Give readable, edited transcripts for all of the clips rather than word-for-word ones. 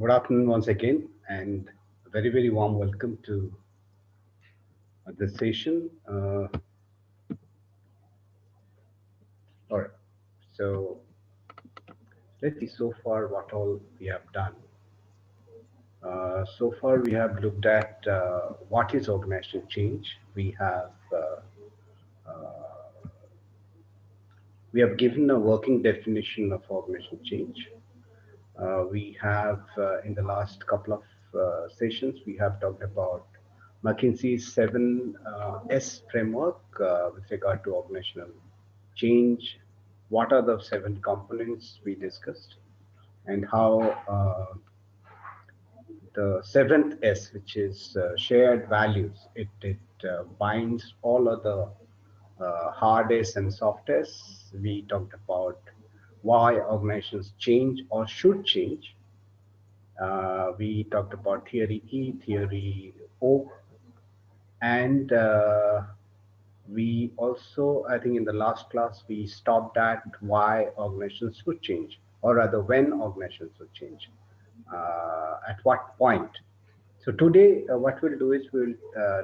Good afternoon once again, and a very, very warm welcome to this session. All right, so let's see so far what all we have done. So far, we have looked at what is organizational change. We have given a working definition of organizational change. We have, in the last couple of sessions, we have talked about McKinsey's 7S framework with regard to organizational change. What are the 7 components we discussed, and how the seventh S, which is shared values, it binds all other hard S and soft S. We talked about why organizations change or should change. We talked about theory E, theory O, and we also, I think in the last class, we stopped at why organizations should change, or rather when organizations should change, at what point. So today, what we'll do is we'll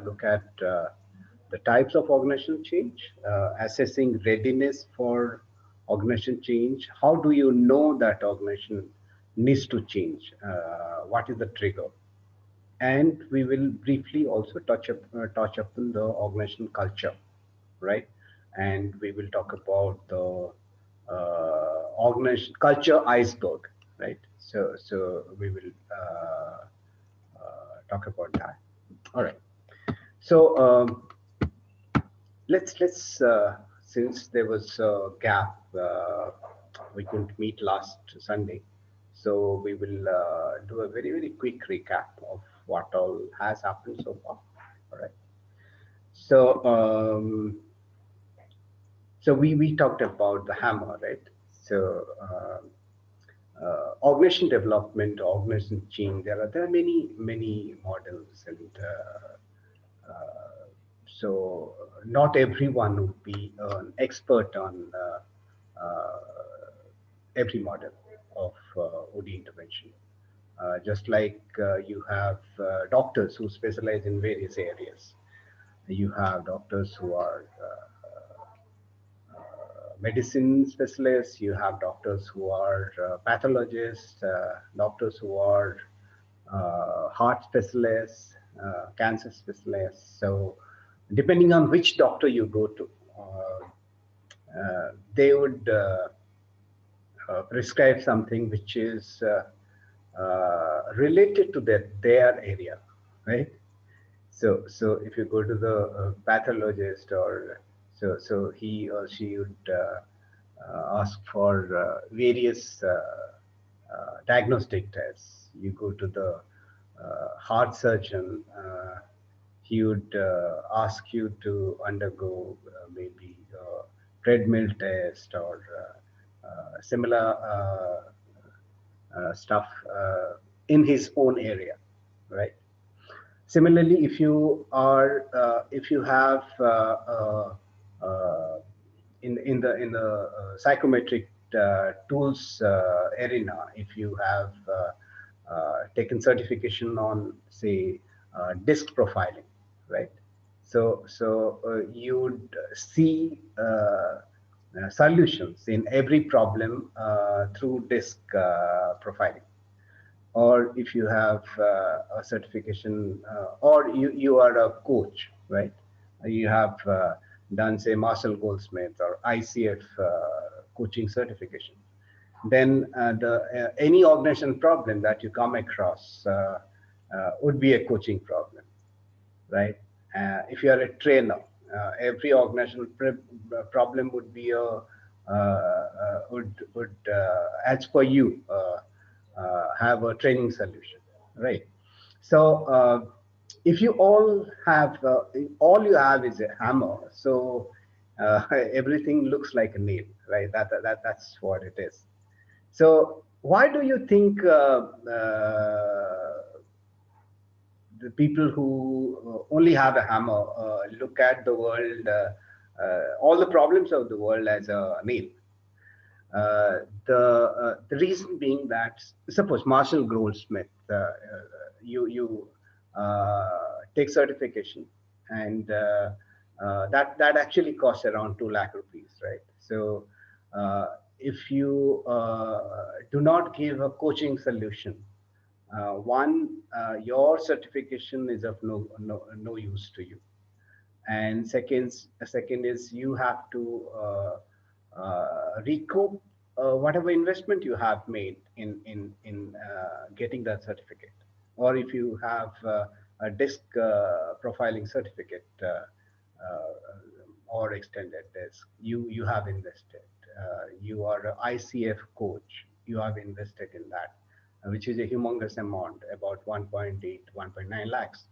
look at the types of organizational change, assessing readiness for organization change. How do you know that organization needs to change? What is the trigger? And we will briefly also touch upon the organizational culture, right? And we will talk about the organization culture iceberg, right? So we will talk about that. All right. So let's since there was a gap, we couldn't meet last Sunday, so we will do a very very quick recap of what all has happened so far. All right. So we talked about the hammer, right? So organization development, organization change. There are many models, and so not everyone would be an expert on every model of OD intervention. Just like you have doctors who specialize in various areas. You have doctors who are medicine specialists, you have doctors who are pathologists, doctors who are heart specialists, cancer specialists. So, depending on which doctor you go to, they would prescribe something which is related to their area, right? So if you go to the pathologist, or so he or she would ask for various diagnostic tests. You go to the heart surgeon, he would ask you to undergo maybe a treadmill test or similar stuff in his own area, right? Similarly, if you have in the psychometric tools arena, if you have taken certification on, say, disk profiling, right? So you would see solutions in every problem through disk profiling. Or if you have a certification, or you are a coach, right? You have done, say, Marshall Goldsmith or ICF coaching certification. Then any organization problem that you come across would be a coaching problem, right? If you are a trainer, every organizational problem would be a would as per you have a training solution, right? So if you all you have is a hammer, so everything looks like a nail, right? That's what it is. So why do you think the people who only have a hammer look at the world, all the problems of the world as a nail? The reason being that, suppose Marshall Goldsmith, you take certification, and that actually costs around 2 lakh rupees, right? So uh, if you do not give a coaching solution, one, your certification is of no use to you, and second is you have to recoup whatever investment you have made in getting that certificate. Or if you have a disk profiling certificate, or extended disk, you have invested. You are an ICF coach, you have invested in that, which is a humongous amount, about 1.8, 1.9 lakhs.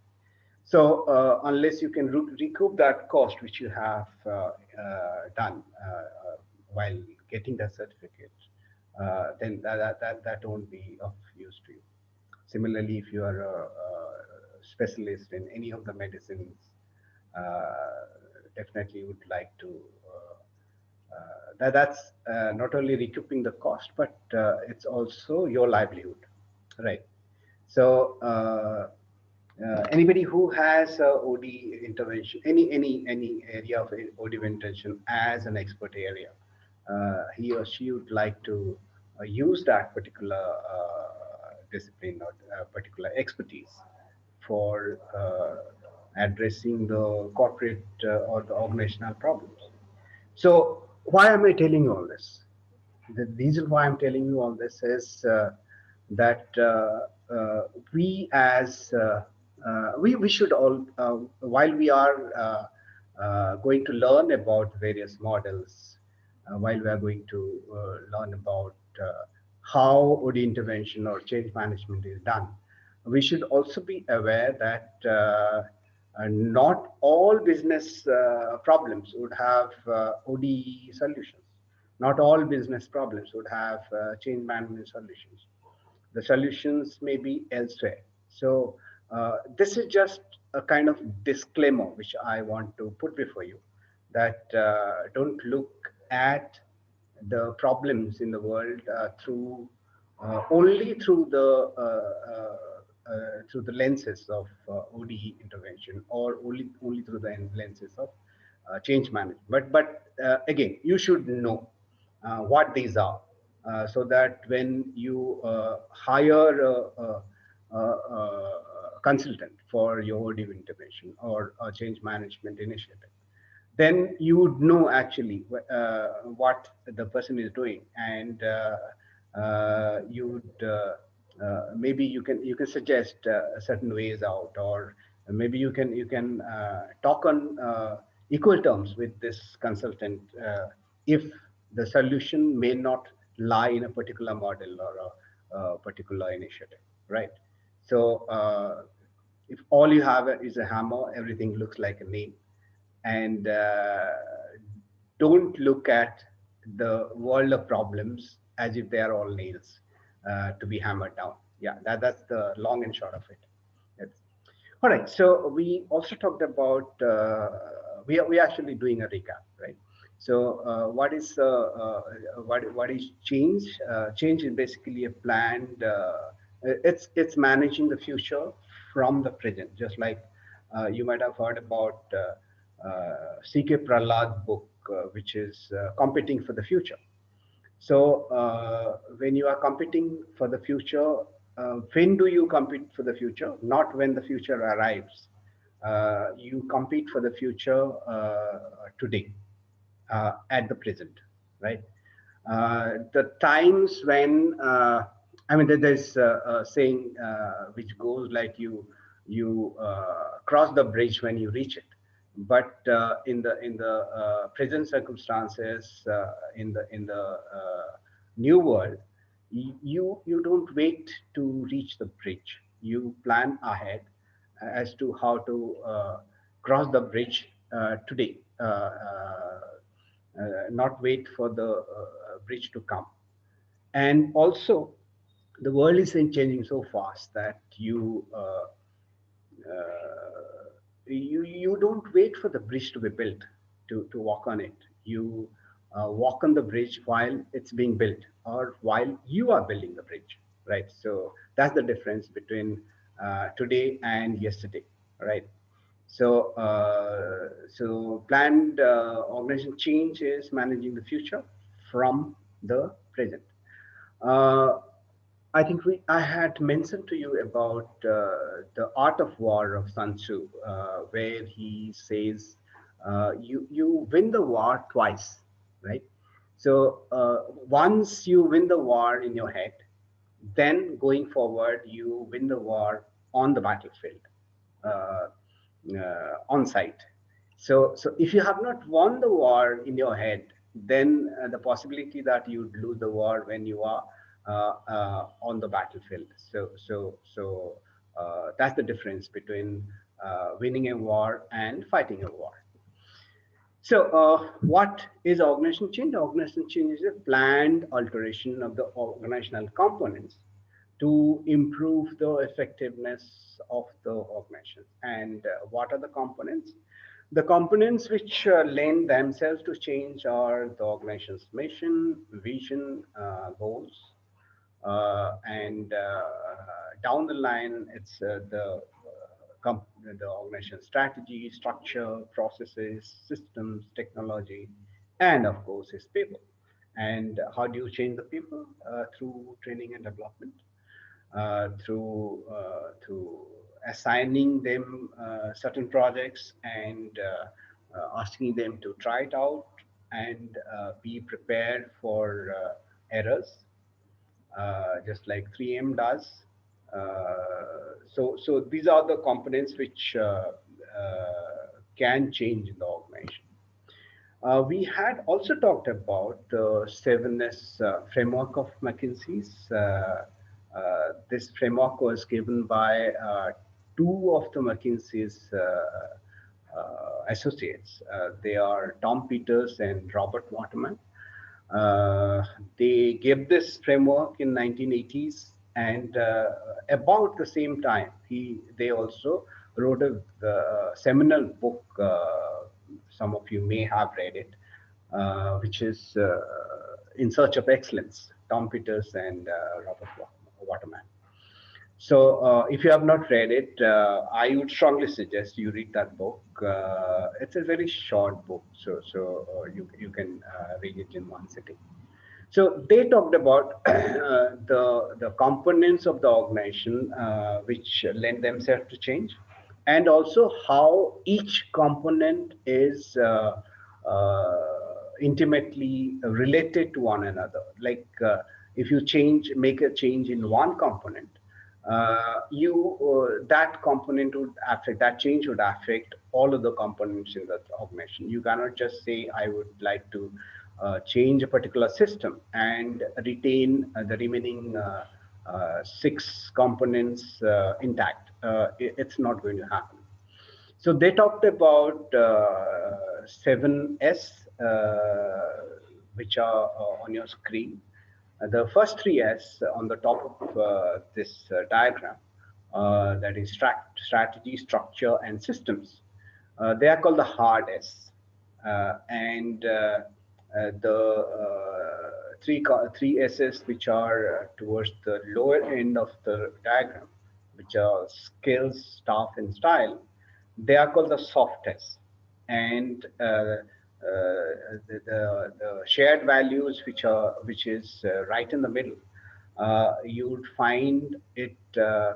So unless you can recoup that cost which you have done while getting that certificate, then that won't be of use to you. Similarly, if you are a specialist in any of the medicines, definitely would like to. That's not only recouping the cost, but it's also your livelihood, right? So anybody who has OD intervention, any area of OD intervention as an expert area, he or she would like to use that particular discipline or particular expertise for addressing the corporate or the organizational problems. So why am I telling you all this? The reason why I'm telling you all this is that we as we should all while we are going to learn about various models, while we are going to learn about how OD intervention or change management is done, we should also be aware that not all business problems would have OD solutions. Not all business problems would have change management solutions. The solutions may be elsewhere. So this is just a kind of disclaimer which I want to put before you, that don't look at the problems in the world only through the lenses of ODE intervention, or only through the lenses of change management. But again, you should know what these are, so that when you hire a consultant for your OD intervention or a change management initiative, then you would know actually what the person is doing, and you would maybe you can suggest certain ways out, or maybe you can talk on equal terms with this consultant if the solution may not lie in a particular model or a particular initiative, right? So if all you have is a hammer, everything looks like a nail, and don't look at the world of problems as if they are all nails to be hammered down. Yeah, that's the long and short of it. Yes. All right. So we also talked about we are actually doing a recap, right? So what is change? Change is basically a planned. It's managing the future from the present, just like you might have heard about C.K. Prahlad book, which is competing for the future. So when you are competing for the future, when do you compete for the future? Not when the future arrives. You compete for the future today, at the present, right? The times when I mean, there's a saying which goes like you cross the bridge when you reach it, but in the present circumstances, in the new world, you don't wait to reach the bridge. You plan ahead as to how to cross the bridge today. Not wait for the bridge to come. And also, the world is changing so fast that you don't wait for the bridge to be built to walk on it. You walk on the bridge while it's being built or while you are building the bridge, right? So that's the difference between today and yesterday, right? So planned organization change is managing the future from the present. Uh, I think I had mentioned to you about the Art of War of Sun Tzu, where he says, you win the war twice, right? So once you win the war in your head, then going forward, you win the war on the battlefield, uh, on site. So if you have not won the war in your head, then the possibility that you would lose the war when you are on the battlefield. So that's the difference between winning a war and fighting a war. So, what is organization change? Organization change is a planned alteration of the organizational components to improve the effectiveness of the organization. And what are the components? The components which lend themselves to change are the organization's mission, vision, goals, and down the line, it's the organization strategy, structure, processes, systems, technology, and of course, its people. And how do you change the people? Through training and development, through assigning them certain projects and asking them to try it out and be prepared for errors, just like 3M does. So these are the components which can change in the organization. We had also talked about the 7S framework of McKinsey's. This framework was given by two of the McKinsey's associates. They are Tom Peters and Robert Waterman. Uh, they gave this framework in 1980s, and about the same time, they also wrote a seminal book. Some of you may have read it, which is In Search of Excellence, Tom Peters and Robert Waterman. So, if you have not read it, I would strongly suggest you read that book. It's a very short book, so you can read it in one sitting. So they talked about the components of the organization which lend themselves to change, and also how each component is intimately related to one another. Like if you make a change in one component, you that component would affect that change would affect all of the components in the organization. You cannot just say I would like to change a particular system and retain the remaining six components intact. It's not going to happen. So they talked about 7S, which are on your screen. The first three S on the top of this diagram, that is strategy, structure, and systems. They are called the hard S. And the three S's which are towards the lower end of the diagram, which are skills, staff, and style, they are called the soft S. And the shared values which is right in the middle, you would find it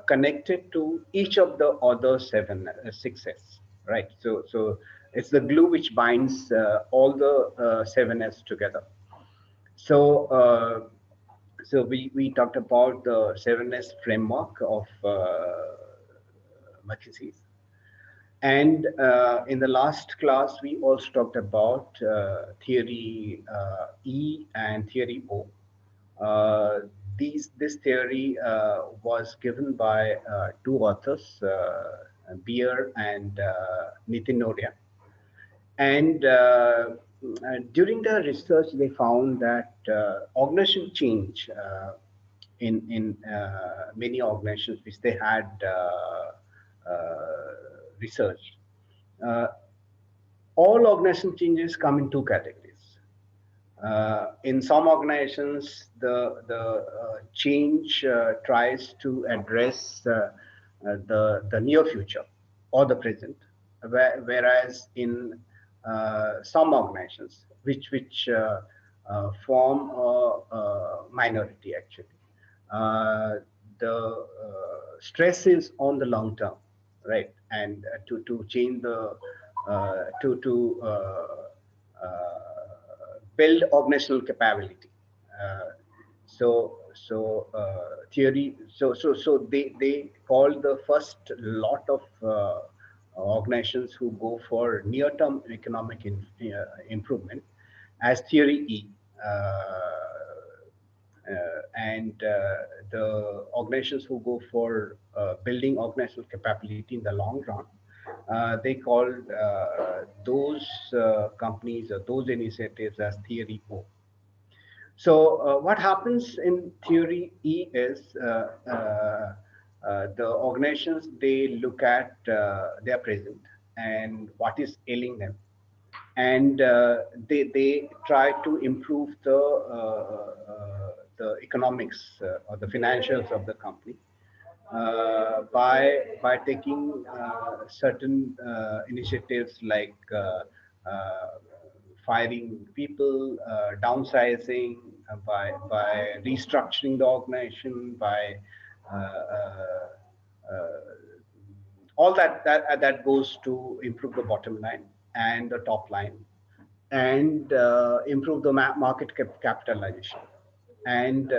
connected to each of the other six S, right? So it's the glue which binds all the 7S together. So we talked about the 7S framework of McKinsey's. And in the last class, we also talked about theory E and theory O. This theory was given by two authors, Beer and Nitin Nodia. And during the research, they found that organization change in many organizations which they had researched, uh, all organization changes come in two categories. In some organizations, the change tries to address the near future or the present, whereas in some organizations, which form a minority actually, uh, the stress is on the long term, right? And to change the to build organizational capability. Uh, theory. They call the first lot of organizations who go for near-term economic improvement as theory E. And the organizations who go for building organizational capability in the long run, they call those companies or those initiatives as theory O. So what happens in theory E is the organizations, they look at their present and what is ailing them, and they try to improve the economics or the financials of the company by taking certain initiatives like firing people, downsizing, by restructuring the organization, by uh, uh, uh, all that goes to improve the bottom line and the top line, and improve the market capitalization. And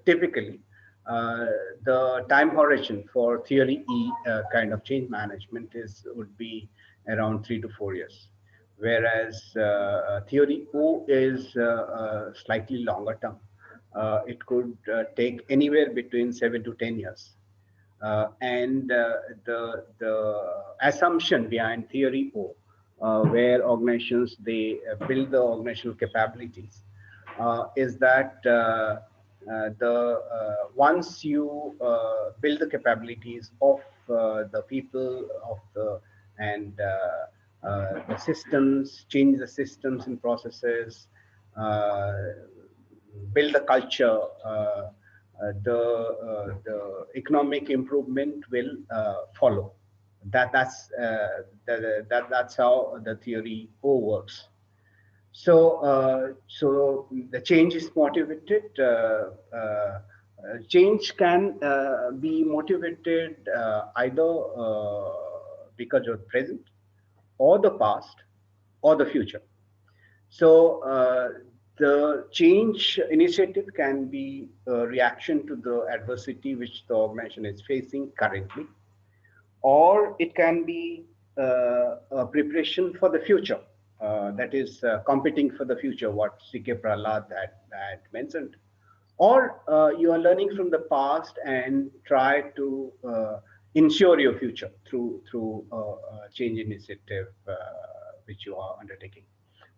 typically, uh, the time horizon for theory E kind of change management is would be around 3 to 4 years, whereas theory O is slightly longer term. It could take anywhere between 7 to 10 years. And the assumption behind theory O, where organizations, they build the organizational capabilities, is that the once you build the capabilities of the people of the and the systems, change the systems and processes, uh, build a culture, the economic improvement will follow. That's how the theory O works. So the change is motivated. Change can be motivated either because of present, or the past, or the future. So the change initiative can be a reaction to the adversity which the organization is facing currently, or it can be a preparation for the future. That is competing for the future, what CK Prahlad had mentioned. Or you are learning from the past and try to ensure your future through change initiative which you are undertaking.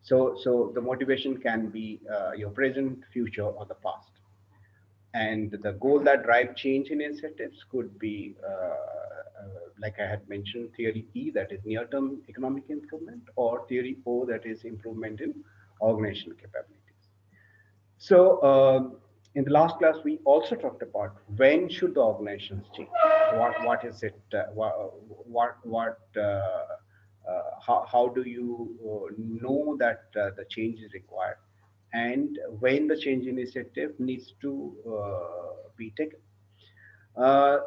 So the motivation can be your present, future, or the past. And the goal that drive change initiatives could be, like I had mentioned, theory E, that is near-term economic improvement, or theory O, that is improvement in organizational capabilities. So, in the last class, we also talked about when should the organizations change. What is it? How do you know that the change is required, and when the change initiative needs to be taken. Uh,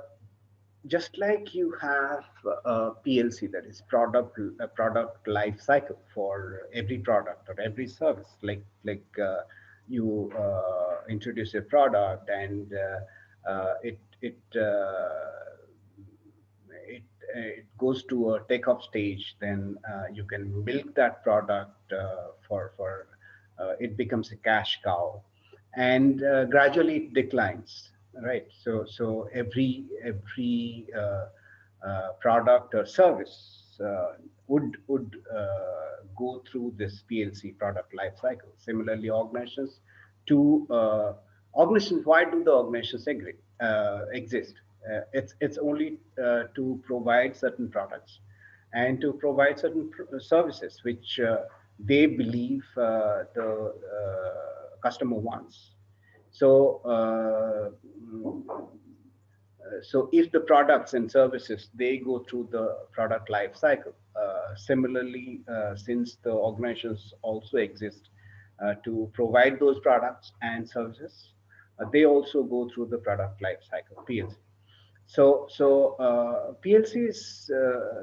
just like you have a PLC, that is product life cycle, for every product or every service. Like you introduce a product, and it goes to a takeoff stage. Then you can milk that product for it becomes a cash cow, and gradually it declines, right? So every product or service would go through this PLC, product life cycle. Similarly, organizations, why do the organizations exist? It's only to provide certain products and to provide certain services, which they believe the customer wants. So, so if the products and services they go through the product life cycle, similarly, since the organizations also exist to provide those products and services, they also go through the product life cycle PLC. So PLC is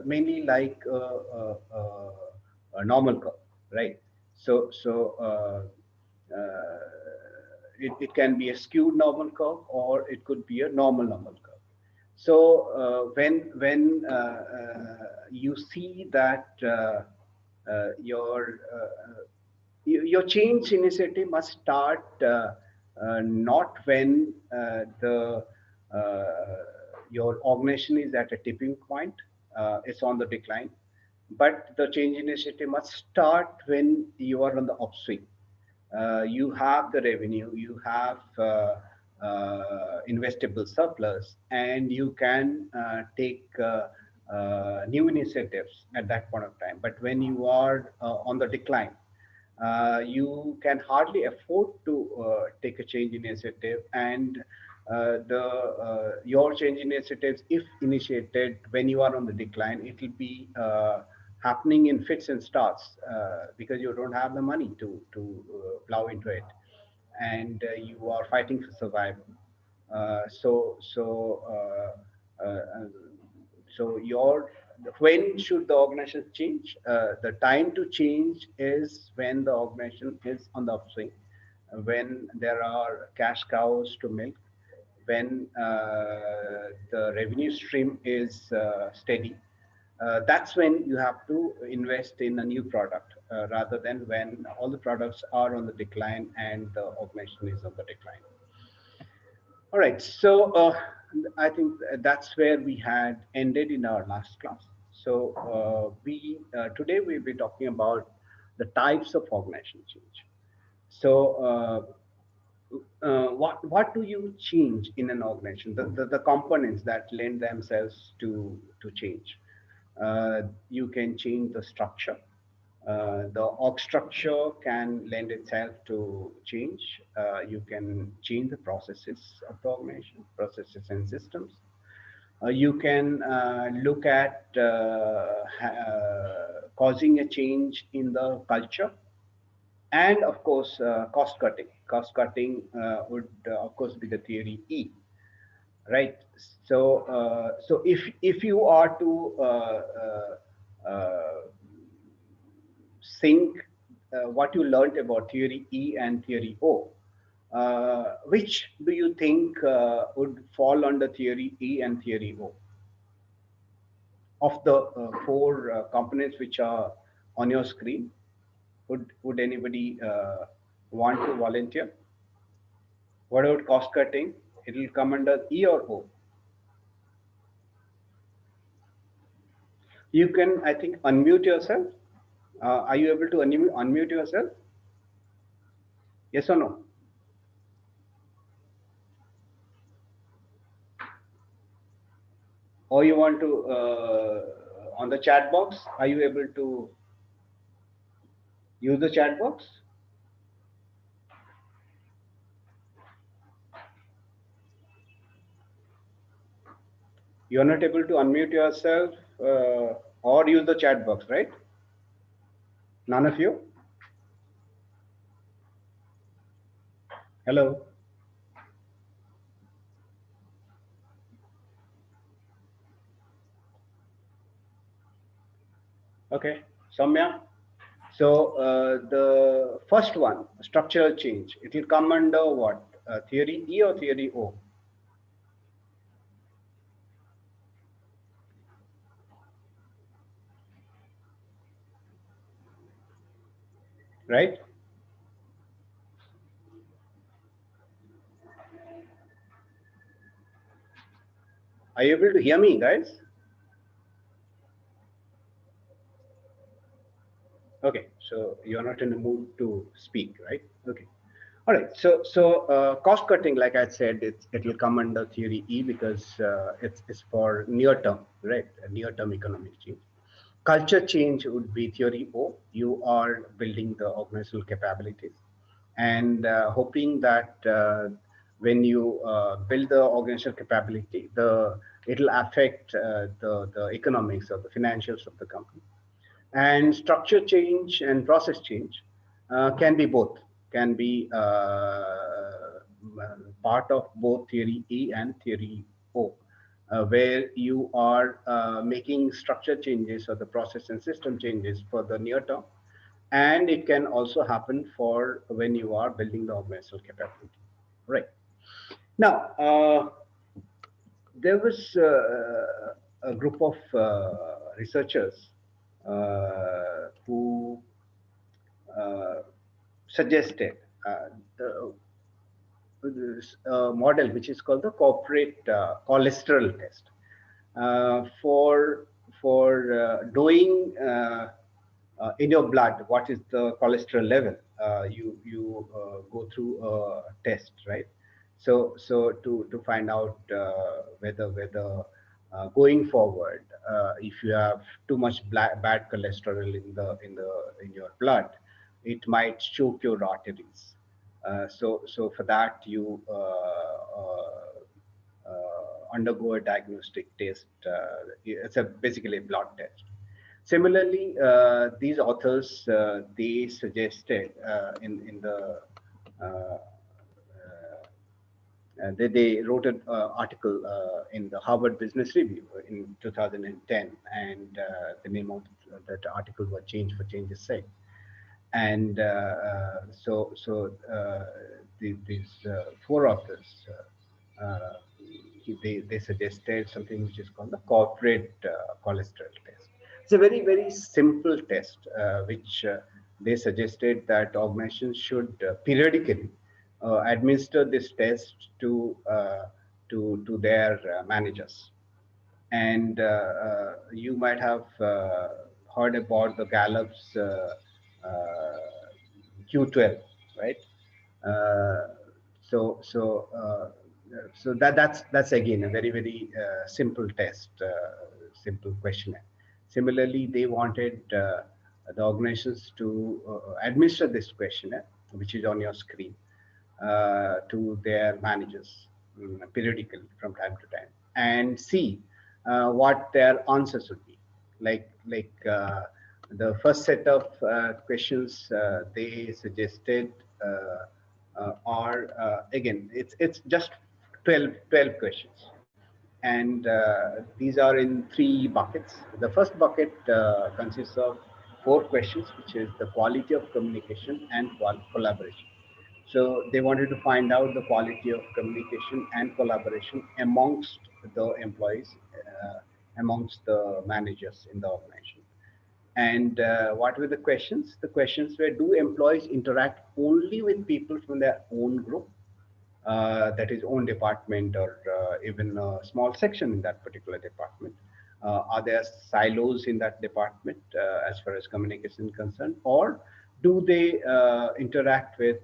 mainly like a normal curve, right? So it can be a skewed normal curve, or it could be a normal curve. So when you see that your change initiative must start not when the your organization is at a tipping point, it's on the decline, but the change initiative must start when you are on the upswing. You have the revenue, you have investable surplus, and you can take new initiatives at that point of time. But when you are on the decline, you can hardly afford to take a change initiative, and the your change initiatives, if initiated when you are on the decline, it will be happening in fits and starts, because you don't have the money to plow into it, and you are fighting for survival. Uh, so so so your when should the organization change? The time to change is when the organization is on the upswing, when there are cash cows to milk, when the revenue stream is steady. That's when you have to invest in a new product, rather than when all the products are on the decline and the organization is on the decline. All right, so I think that's where we had ended in our last class. So we today we'll be talking about the types of organization change. So what do you change in an organization? The components that lend themselves to change. You can change the structure. The org structure can lend itself to change. You can change the processes of the organization, processes and systems. You can look at causing a change in the culture, and of course, cost cutting. Cost cutting would, of course, be the theory E, right? So if you are to sync what you learned about theory E and theory O, which do you think would fall under theory E and theory O of the four components which are on your screen? Would anybody want to volunteer? What about cost cutting? It will come under E or O. You can, I think, unmute yourself. Are you able to unmute yourself? Yes or no? Or you want to on the chat box? Are you able to use the chat box? You're not able to unmute yourself or use the chat box, right? None of you? Hello? Okay, Samya. So the first one, structural change, it will come under what? Theory E or theory O? Right? Are you able to hear me, guys? Okay, so you're not in the mood to speak, right? Okay. All right. So cost cutting, like I said, it will come under theory E, because it's for near term, right? Near term economic change. Culture change would be theory O. You are building the organizational capabilities and hoping that when you build the organizational capability, it'll affect the economics or the financials of the company. And structure change and process change can be both, can be part of both theory E and theory O, where you are making structure changes or the process and system changes for the near term. And it can also happen for when you are building the organizational capability. Right. Now, there was a group of researchers who uh, suggested the model which is called the corporate cholesterol test for doing in your blood what is the cholesterol level. You go through a test, right? So to find out whether going forward, if you have too much bad cholesterol in your blood, it might choke your arteries. So for that you undergo a diagnostic test. It's basically a blood test. Similarly, these authors they suggested in the uh, they wrote an article in the Harvard Business Review in 2010, and the name of that article was "Change for Change's Sake." And these four authors they suggested something which is called the corporate cholesterol test. It's a very simple test which they suggested that organizations should periodically administer this test to their managers. And you might have heard about the Gallup's uh, Q12, right? Uh, so so uh, so that's again a very simple test, simple questionnaire. Similarly, they wanted the organizations to administer this questionnaire, which is on your screen, to their managers periodically from time to time, and see what their answers would be. Like the first set of questions they suggested are again it's just 12 questions, and these are in three buckets. The first bucket consists of four questions, which is the quality of communication and collaboration. So they wanted to find out the quality of communication and collaboration amongst the employees, amongst the managers in the organization. And what were the questions? The questions were: do employees interact only with people from their own group, that is own department, or even a small section in that particular department? Are there silos in that department as far as communication is concerned, or do they interact with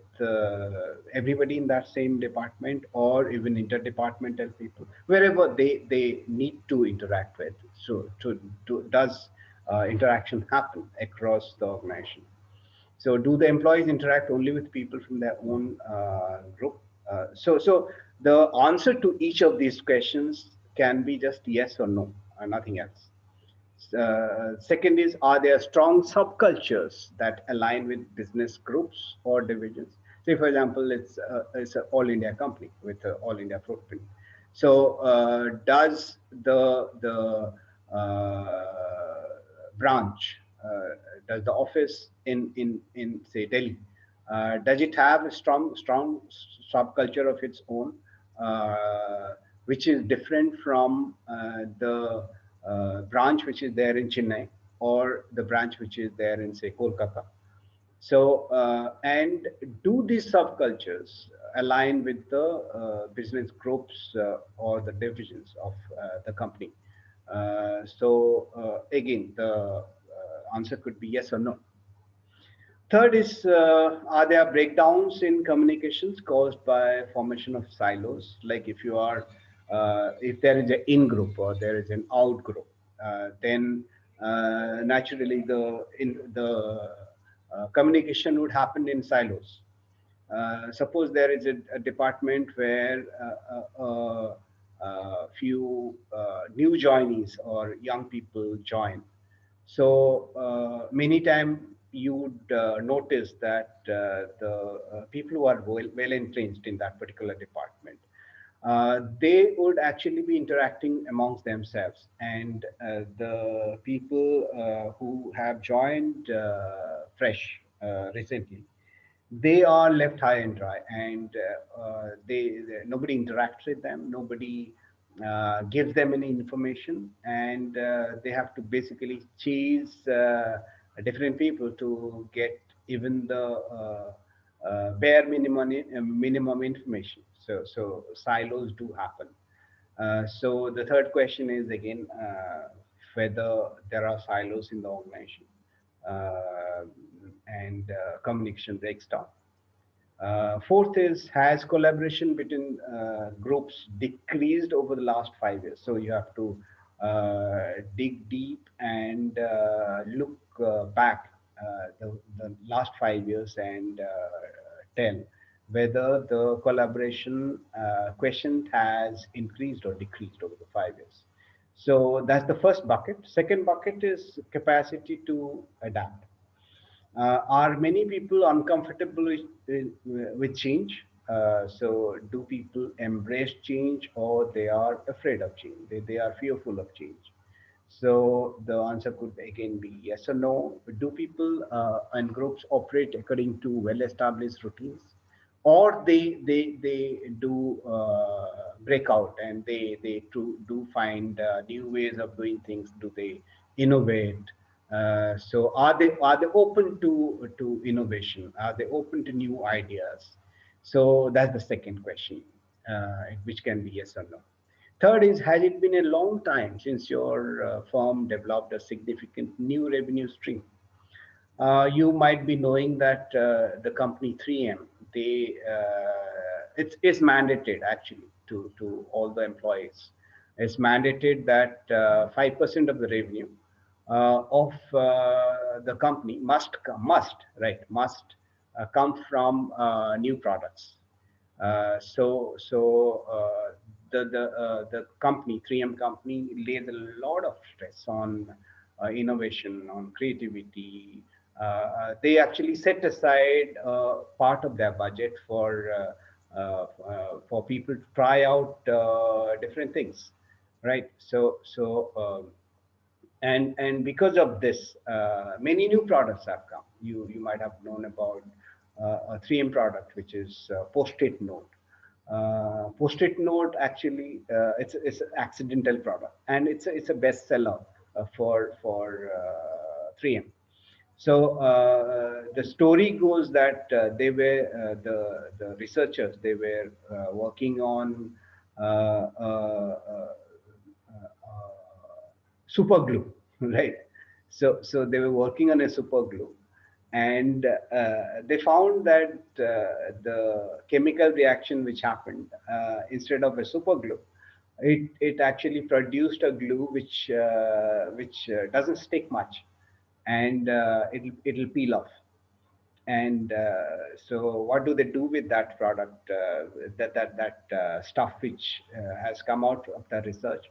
everybody in that same department, or even interdepartmental people wherever they need to interact with? So does interaction happen across the organization? So, do the employees interact only with people from their own group? So the answer to each of these questions can be just yes or no, nothing else. Second is, are there strong subcultures that align with business groups or divisions? Say, for example, it's an all India company with an all India footprint. So, does the branch, does the office in say Delhi, does it have a strong subculture of its own, which is different from the branch which is there in Chennai, or the branch which is there in say Kolkata? So, and do these subcultures align with the business groups or the divisions of the company? Again, the answer could be yes or no. Third is, are there breakdowns in communications caused by formation of silos? Like if you are, if there is an in group or there is an out group, then Naturally the communication would happen in silos. Suppose there is a department where few new joinees or young people join. So many times you would notice that the people who are well entrenched in that particular department, they would actually be interacting amongst themselves, and the people who have joined recently, they are left high and dry, and nobody interacts with them, nobody gives them any information, and they have to basically chase different people to get even the bare minimum information. So silos do happen. So the third question is again whether there are silos in the organization, uh, and communication breaks down. Fourth is, has collaboration between groups decreased over the last 5 years? So you have to dig deep and look back the last 5 years and tell whether the collaboration quotient has increased or decreased over the 5 years. So that's the first bucket. Second bucket is capacity to adapt. Are many people uncomfortable with change? So, do people embrace change, or they are afraid of change? They are fearful of change. So, the answer could again be yes or no. Do people and groups operate according to well-established routines, or they do break out and do find new ways of doing things? Do they innovate? So are they open to innovation? Are they open to new ideas? So that's the second question, which can be yes or no. Third is, has it been a long time since your firm developed a significant new revenue stream? You might be knowing that the company 3M, it's mandated actually to all the employees. It's mandated that 5% of the revenue of the company must come from new products. The company 3M company lays a lot of stress on innovation, on creativity. They actually set aside part of their budget for people to try out different things, right? And because of this, many new products have come. You might have known about a 3M product, which is post-it note. Post-it note actually, it's an accidental product, and it's a bestseller for 3M. So the story goes that they were the researchers. They were working on uh, uh, uh, super glue, right? So they were working on a super glue, and they found that the chemical reaction which happened, instead of a super glue, it actually produced a glue which doesn't stick much, and it'll peel off. And so what do they do with that product, that stuff which has come out of the research?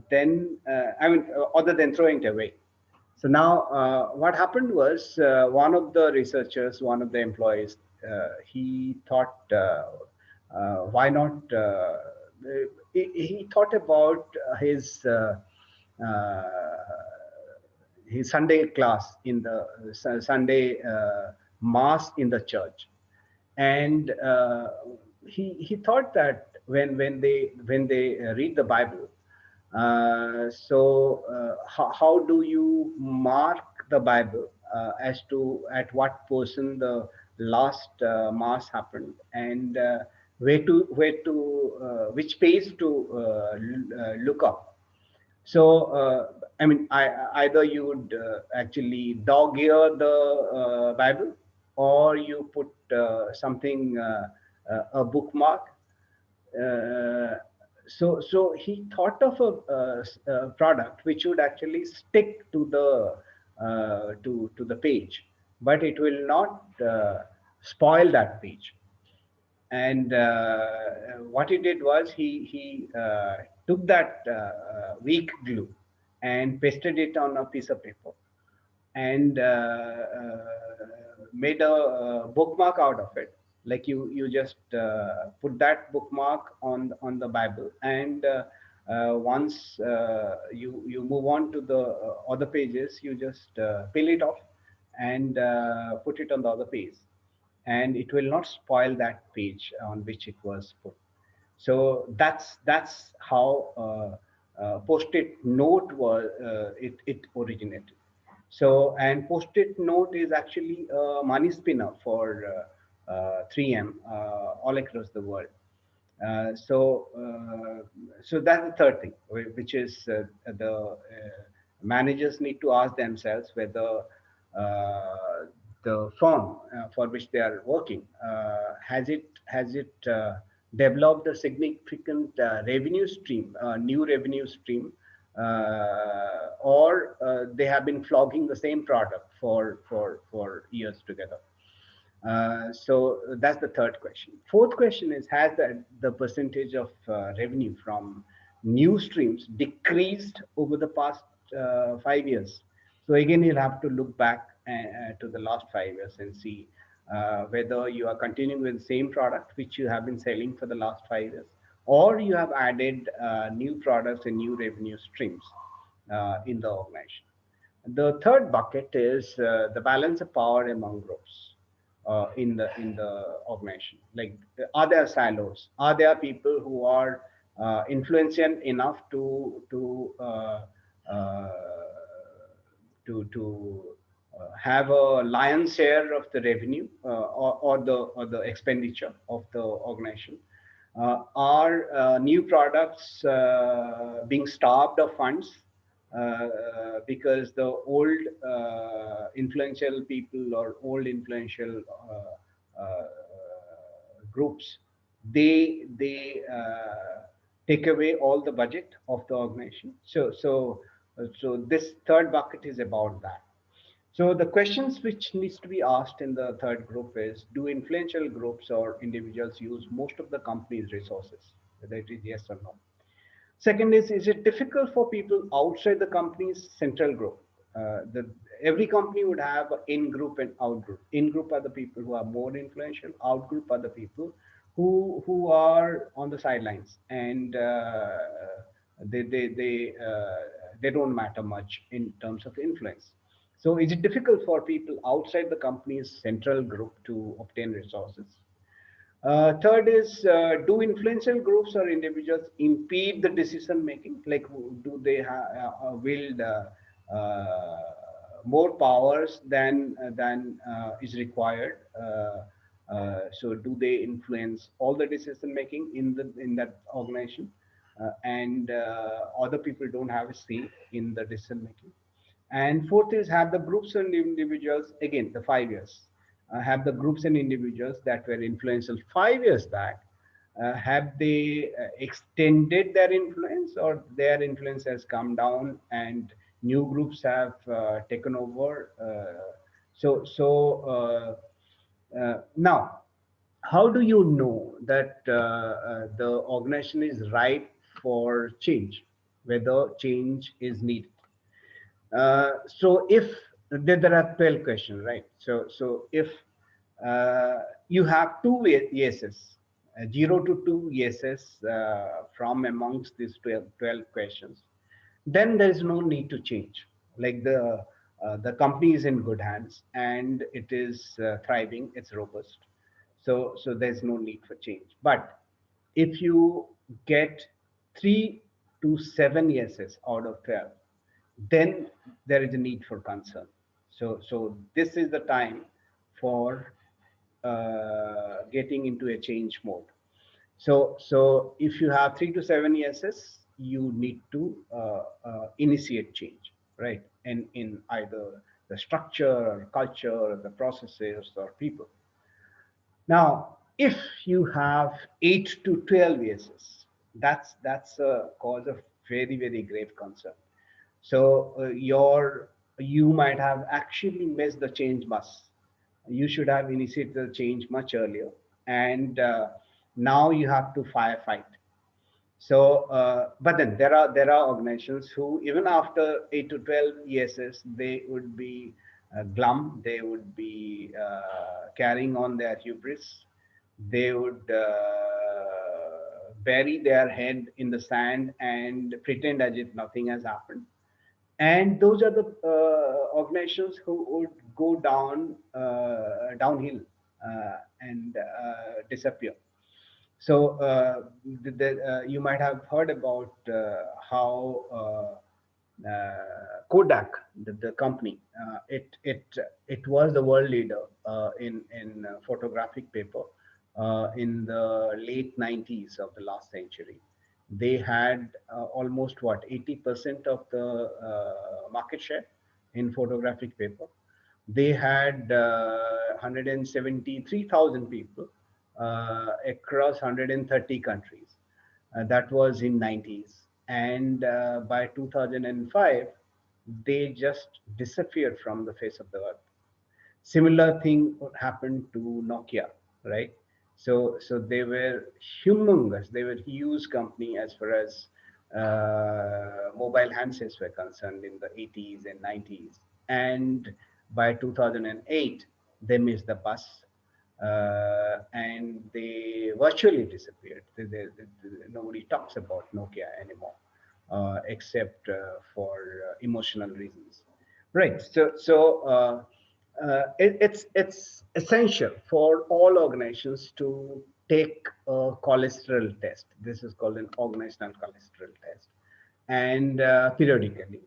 Then I mean, other than throwing it away. So now what happened was, one of the employees, he thought, why not, he thought about uh, his Sunday class in the Sunday mass in the church, and he thought that when they read the Bible, how do you mark the Bible as to at what portion the last mass happened, and which page to look up? So, I mean, either you would actually dog ear the Bible, or you put something, a bookmark. Uh, So he thought of a product which would actually stick to the page, but it will not spoil that page. And what he did was he took that weak glue and pasted it on a piece of paper, and made a bookmark out of it. Like you just put that bookmark on the Bible, and once you move on to the other pages, you just peel it off and put it on the other page, and it will not spoil that page on which it was put. So that's how post-it note was it originated. So, and post-it note is actually a money spinner for 3M all across the world. So that's the third thing, which is the managers need to ask themselves whether the firm for which they are working has it developed a significant revenue stream, new revenue stream, or they have been flogging the same product for years together. So that's the third question. Fourth question is, has the percentage of revenue from new streams decreased over the past 5 years? So again, you'll have to look back to the last 5 years and see whether you are continuing with the same product which you have been selling for the last 5 years, or you have added new products and new revenue streams in the organization. The third bucket is the balance of power among groups in the organization. Like, are there silos? Are there people who are influential enough uh, to have a lion's share of the revenue, or the expenditure of the organization? Are new products being starved of funds because the old influential people or old influential uh, groups, they take away all the budget of the organization? So this third bucket is about that. So the questions which needs to be asked in the third group is, do influential groups or individuals use most of the company's resources? Whether it is yes or no. Second is it difficult for people outside the company's central group? Every company would have in group and out group. In group are the people who are more influential. Out group are the people who are on the sidelines, and they don't matter much in terms of influence. So is it difficult for people outside the company's central group to obtain resources? Third is, do influential groups or individuals impede the decision making? Like, do they wield more powers than is required? So, do they influence all the decision making in that organization, and other people don't have a say in the decision making? And fourth is, have the groups and individuals, again, the 5 years, have the groups and individuals that were influential 5 years back, have they extended their influence, or their influence has come down and new groups have taken over? Now, how do you know that the organization is ripe for change, whether change is needed? So if there are 12 questions, right? So if you have two yeses, 0 to 2 yeses from amongst these 12 questions, then there is no need to change. Like, the company is in good hands and it is thriving, it's robust. So there's no need for change. But if you get 3 to 7 yeses out of 12, then there is a need for concern. So this is the time for getting into a change mode. So if you have 3 to 7 yeses, you need to initiate change, right? And in either the structure or culture or the processes or people. Now, if you have 8 to 12 yeses, That's a cause of very, very grave concern. So you might have actually missed the change bus. You should have initiated the change much earlier, and now you have to firefight. So, but then there are organizations who, even after 8 to 12 ESS, they would be glum. They would be carrying on their hubris. They would bury their head in the sand and pretend as if nothing has happened. And those are the organizations who would go downhill and disappear. So you might have heard about how Kodak, the company, it was the world leader in photographic paper in the late 90s of the last century. They had almost what 80% of the market share in photographic paper. They had 173,000 people across 130 countries. That was in 90s, and by 2005, they just disappeared from the face of the earth. Similar thing happened to Nokia, right? So they were humongous. They were huge company as far as mobile handsets were concerned in the 80s and 90s. And by 2008, they missed the bus, and they virtually disappeared. Nobody talks about Nokia anymore, except for emotional reasons. Right. It's essential for all organizations to take a cholesterol test. This is called an organizational cholesterol test, and periodically,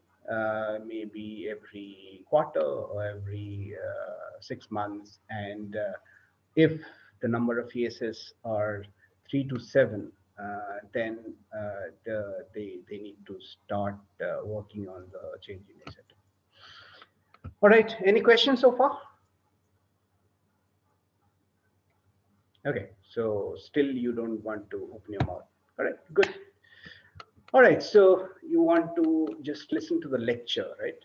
maybe every quarter or every 6 months. And if the number of ESS are 3 to 7, then they need to start working on the change initiative. All right. Any questions so far? Okay. So still you don't want to open your mouth. All right. Good. All right. So you want to just listen to the lecture, right?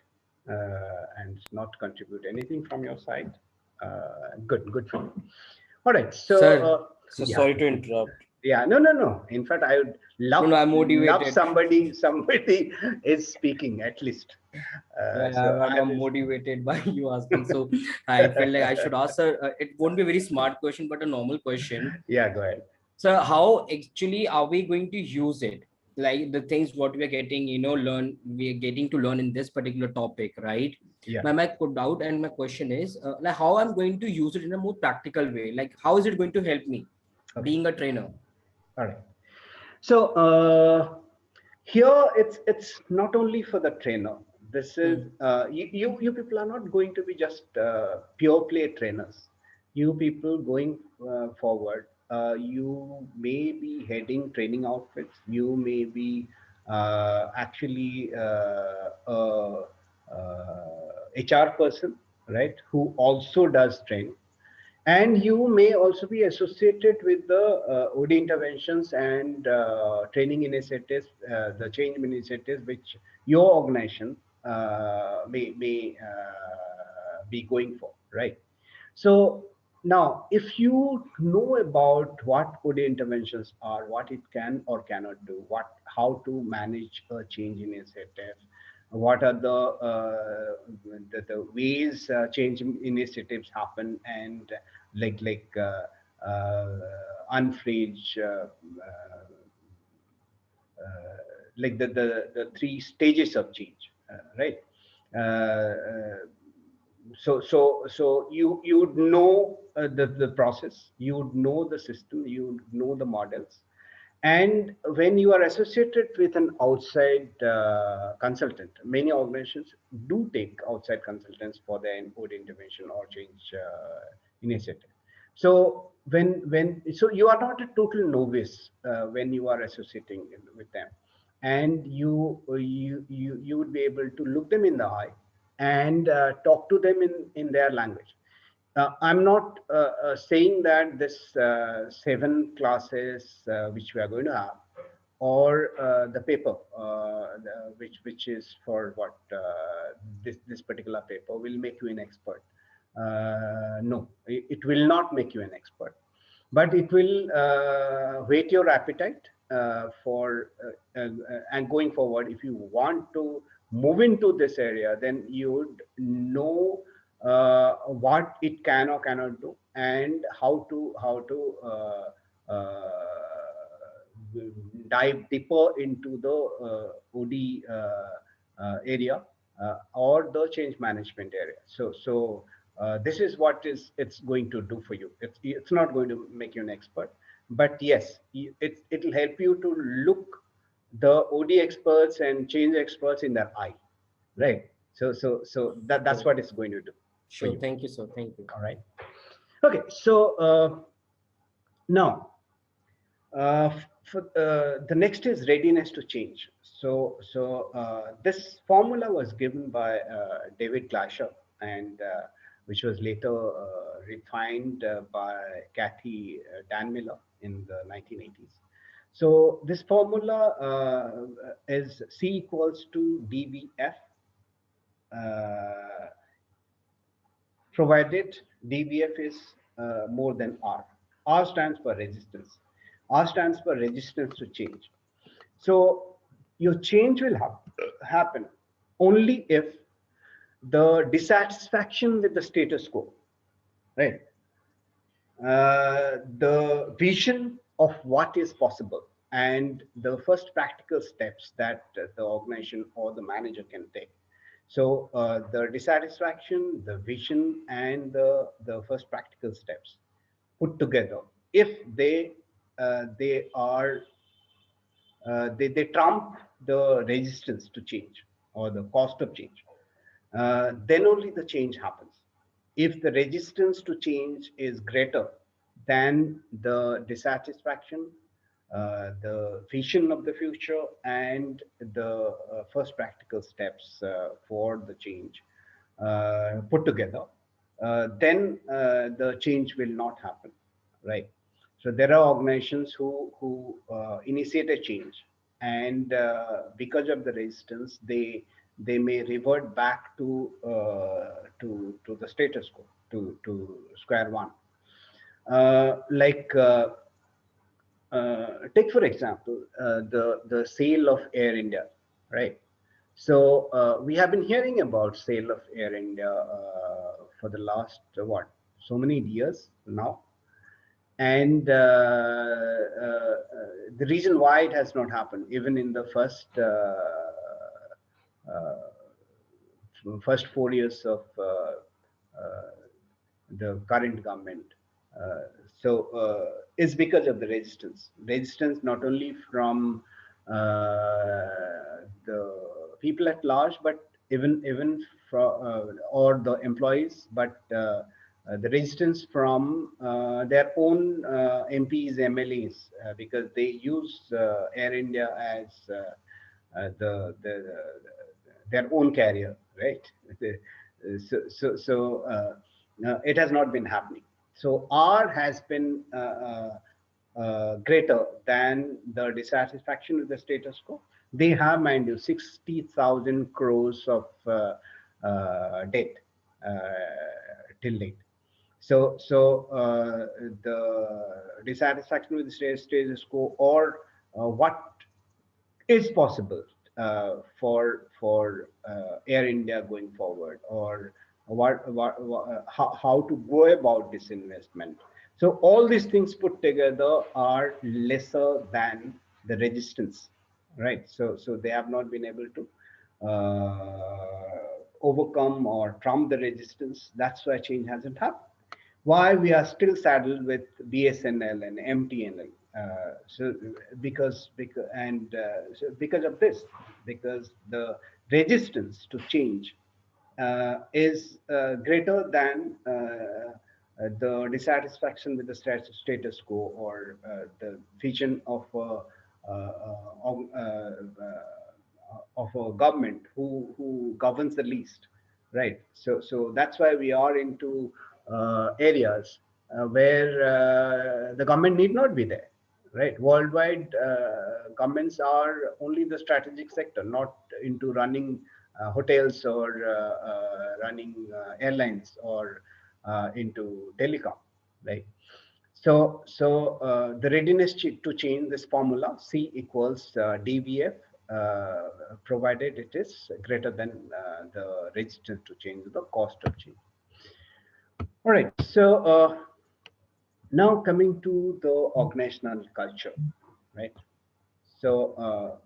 And not contribute anything from your side. Good. Good for you. All right. So Sir, so yeah. sorry to interrupt. Yeah, no. In fact, I would No, love no, I'm love motivated. somebody is speaking at least. Yeah, So I I'm will. motivated by you asking. So I felt like I should ask, sir. It won't be a very smart question, but a normal question. Yeah, go ahead. So how actually are we going to use it? Like the things what we are getting, we are getting to learn in this particular topic, right? Yeah. My doubt and my question is like how I'm going to use it in a more practical way. Like how is it going to help me Okay. being a trainer? All right. So here it's not only for the trainer. This is Hmm. you people are not going to be just pure play trainers. You people going forward, you may be heading training outfits. You may be actually HR person, right? Who also does training, and you may also be associated with the OD interventions and training initiatives, the change initiatives, which your organization may be going for, right? So now, if you know about what OD interventions are, what it can or cannot do, how to manage a change initiative, what are the ways change initiatives happen, and like unfridge, like the three stages of change, right? Uh, uh, so you would know the process, you would know the system, you would know the models. And when you are associated with an outside consultant, many organizations do take outside consultants for their input intervention or change initiative. So so you are not a total novice when you are associating with them, and you would be able to look them in the eye and talk to them in their language. I'm not saying that this 7 classes which we are going to have or the paper, which is for what, this particular paper will make you an expert. No, it will not make you an expert, but it will whet your appetite and going forward, if you want to move into this area, then you would know what it can or cannot do, and how to dive deeper into the OD area, or the change management area. So this is what is it's going to do for you. It's not going to make you an expert, but yes, it'll help you to look the OD experts and change experts in their eye, right? So that's Sure. what it's going to do for Sure. you. Thank you, sir. Thank you. All right. Okay. So now, the next is readiness to change. So this formula was given by David Glasher, and which was later refined by Kathy Danmiller in the 1980s. So this formula is C equals to DVF, uh, provided DVF is more than R. R stands for resistance. R stands for resistance to change. So your change will happen only if the dissatisfaction with the status quo, right? The vision of what is possible, and the first practical steps that the organization or the manager can take. So the dissatisfaction, the vision, and the first practical steps put together, if they are they trump the resistance to change or the cost of change, then only the change happens. If the resistance to change is greater than the dissatisfaction, the vision of the future, and the first practical steps for the change put together, then the change will not happen, right? So there are organizations who initiate a change, and because of the resistance, they may revert back to the status quo, to square one. Like take for example the sale of Air India, right? So we have been hearing about sale of Air India for the last what, so many years now, and the reason why it has not happened, even in the first 4 years of the current government. Uh, it's because of the resistance not only from the people at large, but even from or the employees, but the resistance from their own MPs, MLAs, because they use Air India as their own carrier, right? So it has not been happening. So R has been greater than the dissatisfaction with the status quo. They have, mind you, 60,000 crores of debt uh, till date. So the dissatisfaction with the status quo, or what is possible for Air India going forward, or how to go about this investment. So all these things put together are lesser than the resistance, right? So they have not been able to overcome or trump the resistance. That's why change hasn't happened. Why we are still saddled with BSNL and MTNL. Because of this, because the resistance to change is greater than the dissatisfaction with the status quo, or the vision of a government who governs the least, right? So that's why we are into areas where the government need not be there, right? Worldwide, governments are only the strategic sector, not into running hotels or running airlines or into telecom, right? So the readiness to change this formula, C equals DVF, provided it is greater than the resistance to change, the cost of change. All right. So now coming to the organizational culture, right? So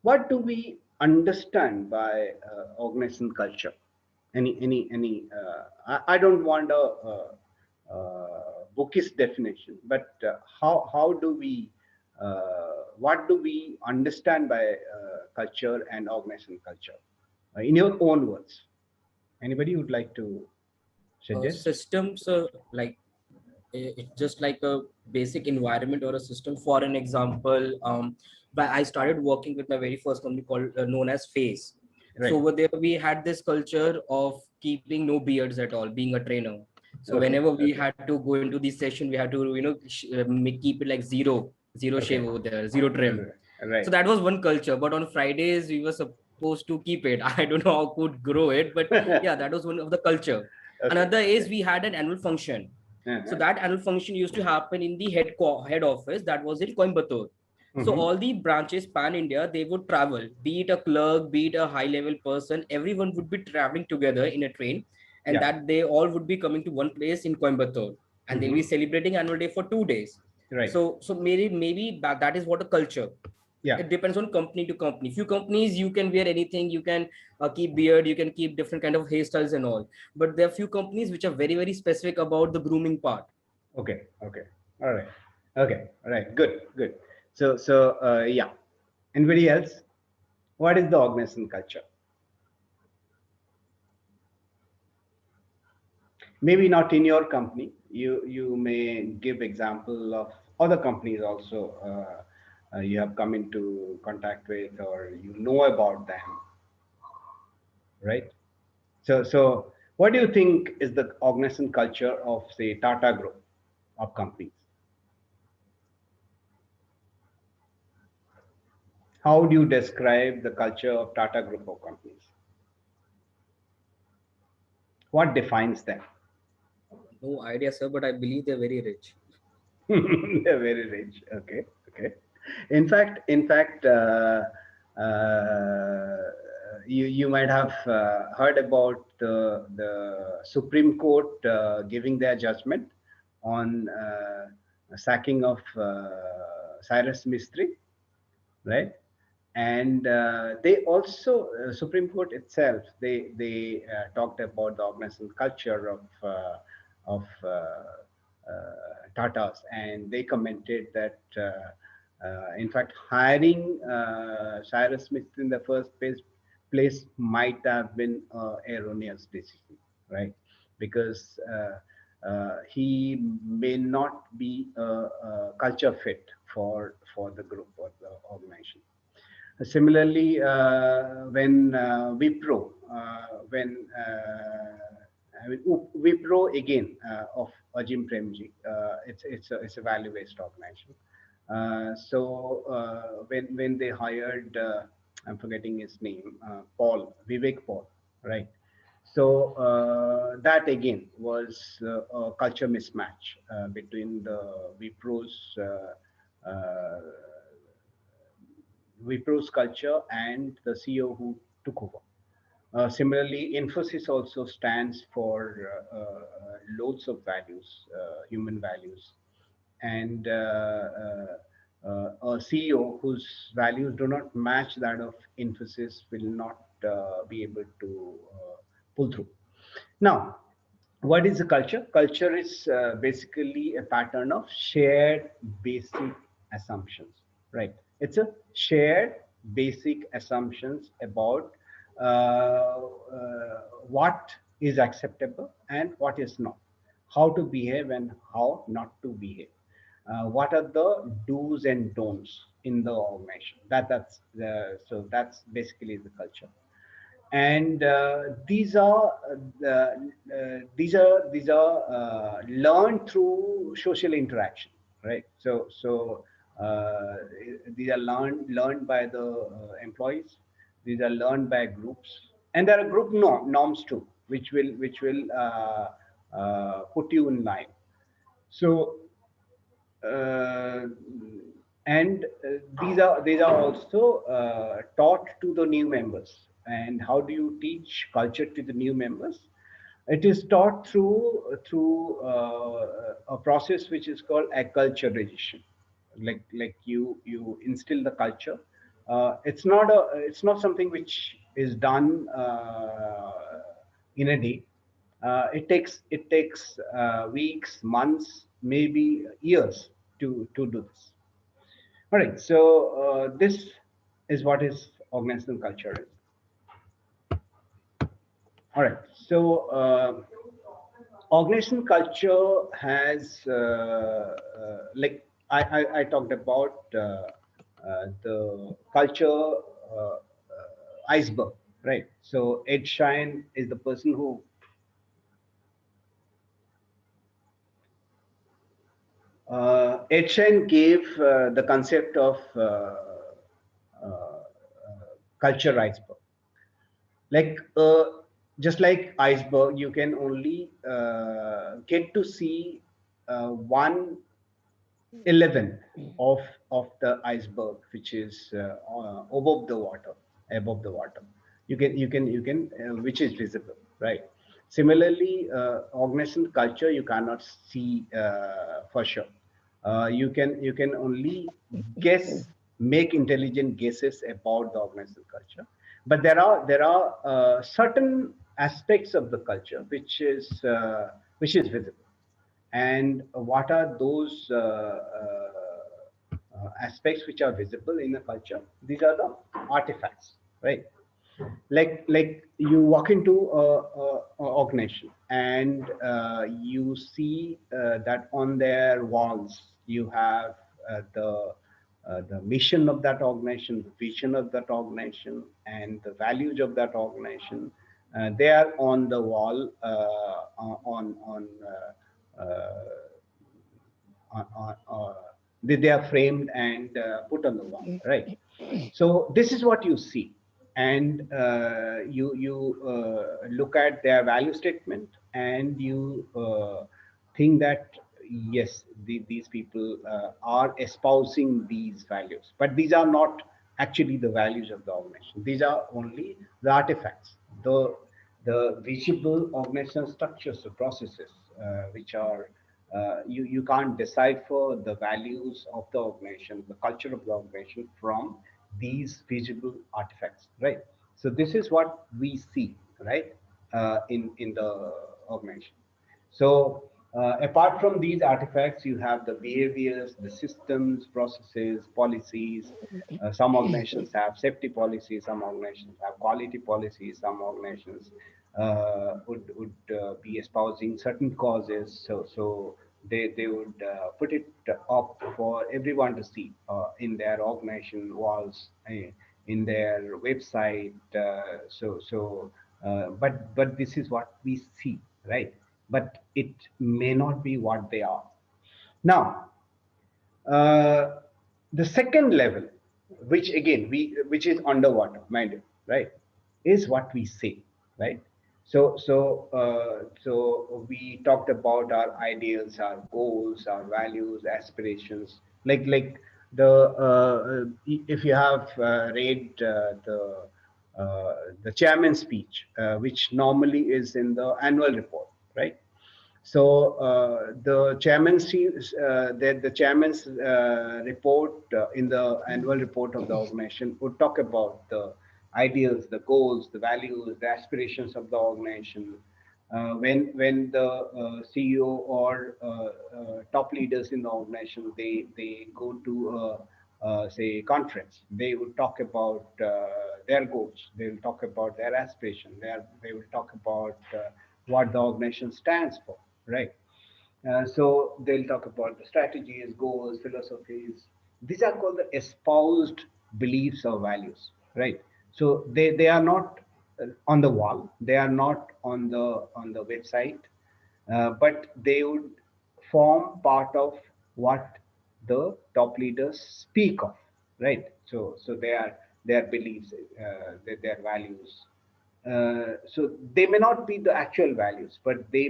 what do we understand by organizational culture? I don't want bookish definition, but how do we what do we understand by culture and organizational culture in your own words? Anybody would like to suggest? Systems, like it's just like a basic environment or a system. For an example, but I started working with my very first company called known as Face. So Right. over there we had this culture of keeping no beards at all, being a trainer. So Okay. whenever we Okay. had to go into this session, we had to keep it like zero shave Okay. over there, zero trim. So Right. that was one culture. But on Fridays we were supposed to keep it. I don't know how could grow it, but yeah, that was one of the culture. Okay. Another is Okay. we had an annual function. So Uh-huh. that annual function used to happen in the head office that was in Coimbatore. So Mm-hmm. all the branches pan India, they would travel, be it a clerk, be it a high level person, everyone would be traveling together in a train, and Yeah. that they all would be coming to one place in Coimbatore, and they'll be Mm-hmm. celebrating annual day for 2 days. Right. So maybe that is what a culture. Yeah. It depends on company to company. Few companies you can wear anything, you can keep beard, you can keep different kind of hairstyles and all. But there are few companies which are very specific about the grooming part. Okay. Okay. All right. Okay. All right. Good. Good. So yeah. Anybody else? What is the organization culture? Maybe not in your company. You may give example of other companies also. You have come into contact with, or you know about them, right? So what do you think is the organization culture of, say, Tata Group of companies? How do you describe the culture of Tata Group of companies? What defines them? No idea, sir, but I believe they're very rich. They're very rich. Okay, okay. In fact, you might have heard about the Supreme Court giving their judgment on sacking of Cyrus Mistry, right? And they also Supreme Court itself, they talked about the organizational culture of Tatas, and they commented that in fact hiring Cyrus Smith in the place might have been erroneous decision, right? Because he may not be a culture fit for the group or the organization. Similarly, when I mean, Wipro again of Ajim Premji, it's a value-based organization. When they hired, I'm forgetting his name, Vivek Paul, right? So that again was a culture mismatch between the Wipro's culture and the CEO who took over. Similarly, Infosys also stands for loads of values, human values, and a CEO whose values do not match that of Infosys will not be able to pull through. Now, what is the culture? Culture is basically a pattern of shared basic assumptions, right? It's a shared basic assumptions about what is acceptable and what is not, how to behave and how not to behave. What are the do's and don'ts in the organization? That's basically the culture, and these are learned through social interaction, right? So Uh, these are learned by the employees. These are learned by groups, and there are group norms too, which will put you in line. So uh, and these are also taught to the new members. And how do you teach culture to the new members? It is taught through a process which is called acculturation. Like you instill the culture. It's not something which is done in a day. It takes weeks, months, maybe years to do this. All right. So this is what is organizational culture is. All right. So organizational culture has I talked about the culture iceberg, right? So Ed Shine is the person who Ed Shine gave the concept of culture iceberg. Like just like iceberg, you can only get to see 1/11 of the iceberg, which is above the water. You can which is visible, right? Similarly, organizational culture you cannot see for sure. You can only guess, make intelligent guesses about the organizational culture, but there are certain aspects of the culture which is visible. And what are those aspects which are visible in a culture? These are the artifacts, right? Like you walk into a organization, and you see that on their walls you have the mission of that organization, the vision of that organization, and the values of that organization. They are on the wall, they are framed and put on the wall, right? So this is what you see. And you look at their value statement, and you think that yes, these people are espousing these values, but these are not actually the values of the organization. These are only the artifacts, the visible organizational structures, the processes, which are you can't decipher the values of the organization, the culture of the organization from these visible artifacts, right? So this is what we see, right, in the organization. So apart from these artifacts, you have the behaviors, the systems, processes, policies. Some organizations have safety policies, some organizations have quality policies, some organizations would be espousing certain causes. So they would put it up for everyone to see in their organization walls, in their website. But this is what we see, right? But it may not be what they are. Now, uh, the second level, which again which is underwater, mind you, right, is what we say, right? So we talked about our ideals, our goals, our values, aspirations. Like if you have read the chairman's speech, which normally is in the annual report, right? So the chairman's report in the annual report of the organization would talk about the ideals, the goals, the values, the aspirations of the organization. When the CEO or top leaders in the organization, they go to say conference, they will talk about their goals, they will talk about their aspiration, they will talk about what the organization stands for, right? So they'll talk about the strategies, goals, philosophies. These are called the espoused beliefs or values, right? So they are not on the wall, they are not on the website, but they would form part of what the top leaders speak of, right? So their beliefs, their values. So they may not be the actual values, but they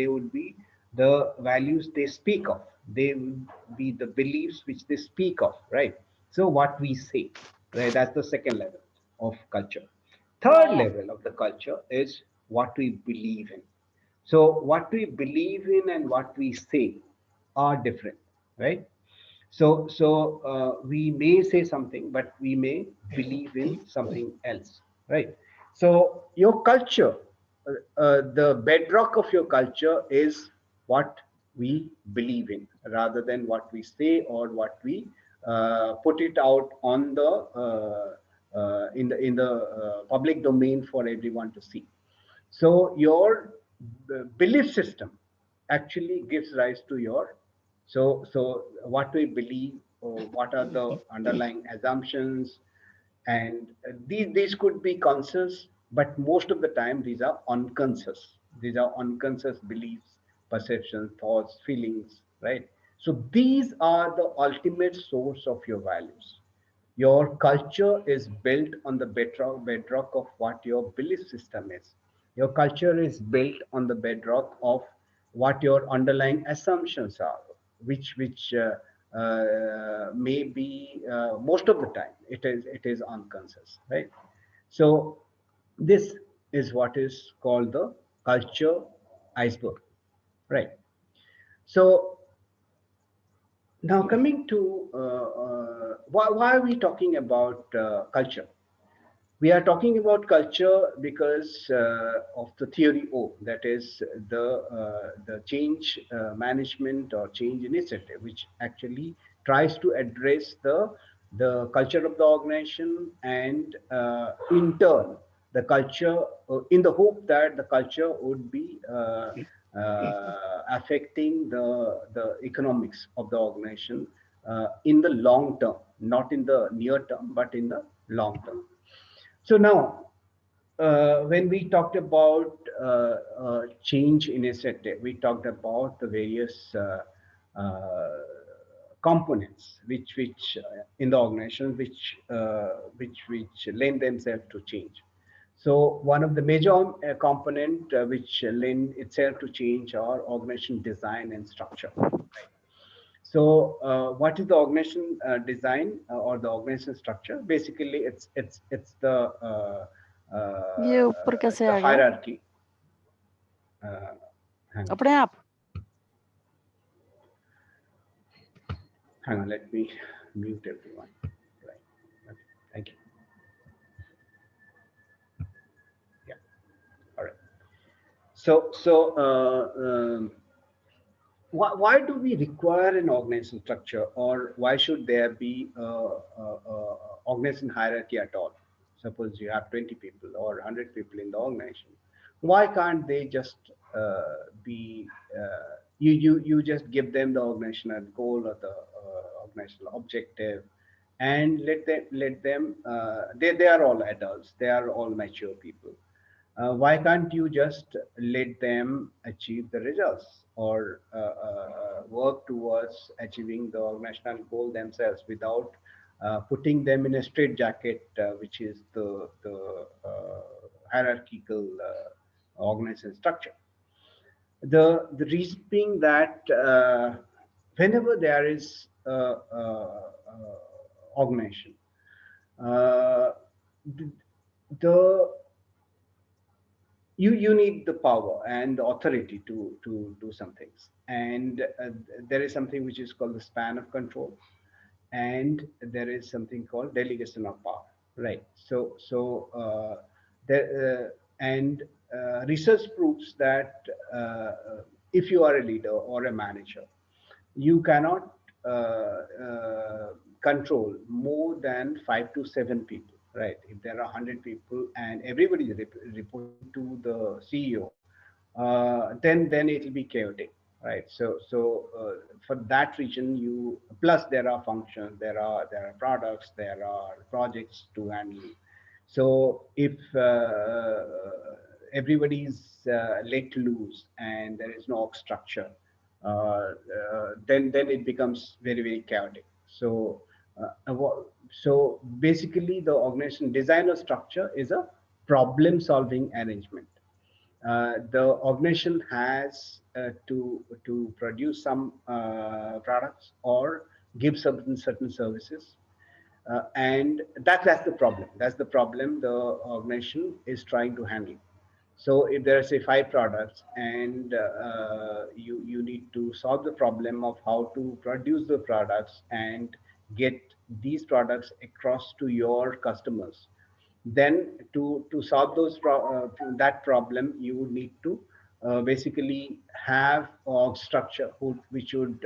would be the values they speak of. They would be the beliefs which they speak of, right? So what we say, right? That's the second level of culture. Yeah, Third yeah. level of the culture is what we believe in. So what we believe in and what we say are different, right? So we may say something, but we may believe in something else, right? So your culture, the bedrock of your culture is what we believe in, rather than what we say or what we put it out on the public domain for everyone to see. So your belief system actually gives rise to your, so what we believe, or what are the underlying assumptions, and these could be conscious, but most of the time these are unconscious. These are unconscious beliefs, perceptions, thoughts, feelings, right? So these are the ultimate source of your values. Your culture is built on the bedrock of what your belief system is. Your culture is built on the bedrock of what your underlying assumptions are, which may be, most of the time it is unconscious, right? So this is what is called the culture iceberg, right? So now coming to, why are we talking about culture? We are talking about culture because of the theory O, that is the change management or change initiative, which actually tries to address the culture of the organization, and in turn the culture, in the hope that the culture would be affecting the economics of the organization in the long term, not in the near term, but in the long term. So now, when we talked about change initiative, we talked about the various components which in the organization which lend themselves to change. So one of the major component which lend itself to change are organization design and structure. Right. So, what is the organization design or the organization structure? Basically, it's ये ऊपर कैसे the आ गया hierarchy. Uh, hang on, अपने आप? hang on. Let me mute everyone. Right. Okay. Thank you. Yeah. All right. So, why do we require an organization structure, or why should there be a organization hierarchy at all? Suppose you have 20 people or 100 people in the organization, why can't they just be you just give them the organizational goal or the organizational objective, and let them they are all adults, they are all mature people. Why can't you just let them achieve the results, or work towards achieving the organizational goal themselves without putting them in a straitjacket, which is the hierarchical organization structure? The reason being that whenever there is organization, uh, the, the you need the power and the authority to do some things, and there is something which is called the span of control, and there is something called delegation of power, right? So there and research proves that if you are a leader or a manager, you cannot control more than 5 to 7 people, right? If there are 100 people and everybody is reporting to the CEO, then it will be chaotic, right? So for that reason, you plus there are functions, there are products, there are projects to handle. So if everybody is let loose and there is no org structure, then it becomes very, very chaotic. So basically the organization design or structure is a problem solving arrangement. The organization has to produce some products or give certain services, and that's the problem. That's the problem the organization is trying to handle. So if there are, say, five products, and you need to solve the problem of how to produce the products and get these products across to your customers, then to solve that problem, you would need to basically have org structure which would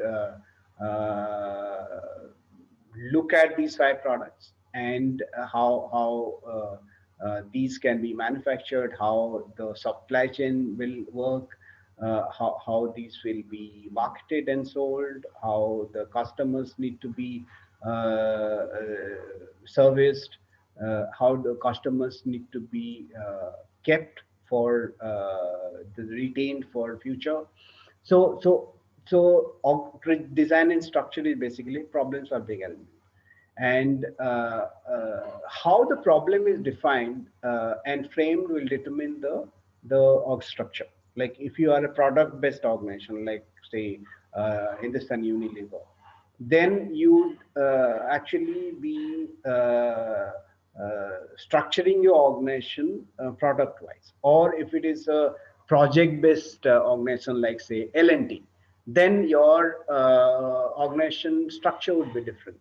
look at these five products, and how these can be manufactured, how the supply chain will work, how these will be marketed and sold, how the customers need to be serviced, how the customers need to be kept for the retained for future. So design and structure is basically problem solving element, and how the problem is defined and framed will determine the org structure. Like if you are a product based organization, like say Hindustan Unilever, then you actually be structuring your organization product wise. Or if it is a project based organization like say L&T, then your organization structure would be different.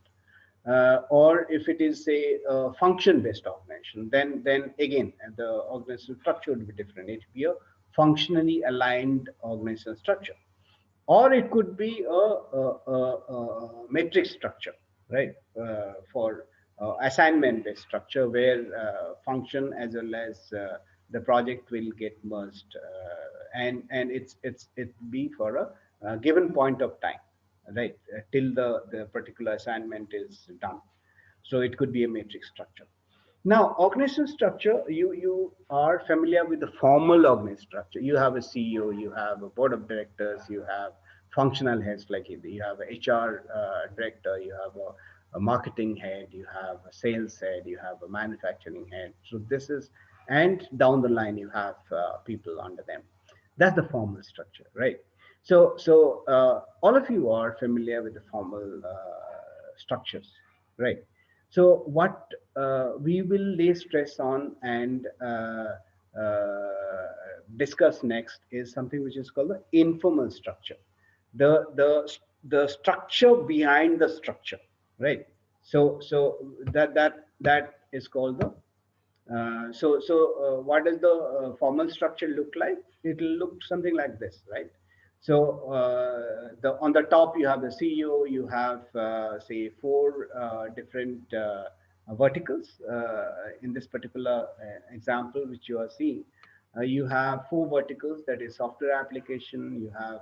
Or if it is a function based organization, then again the organizational structure would be different. It would be a functionally aligned organizational structure, or it could be a matrix structure, right? For assignment based structure, where function as well as the project will get merged, and it be for a given point of time, right? Till the particular assignment is done. So it could be a matrix structure. Now, organizational structure, you are familiar with the formal organizational structure. You have a CEO, you have a board of directors, you have functional heads, like you have a HR director, you have a marketing head, you have a sales head, you have a manufacturing head. So this is, and down the line you have people under them. That's the formal structure, right? So all of you are familiar with the formal structures, right? So what we will lay stress on and discuss next is something which is called the informal structure, the the structure behind the structure, right? So that is called the what does the formal structure look like? It will look something like this, right? So the on the top you have the CEO, you have say four different verticals. In this particular example which you are seeing, you have four verticals, that is software application, you have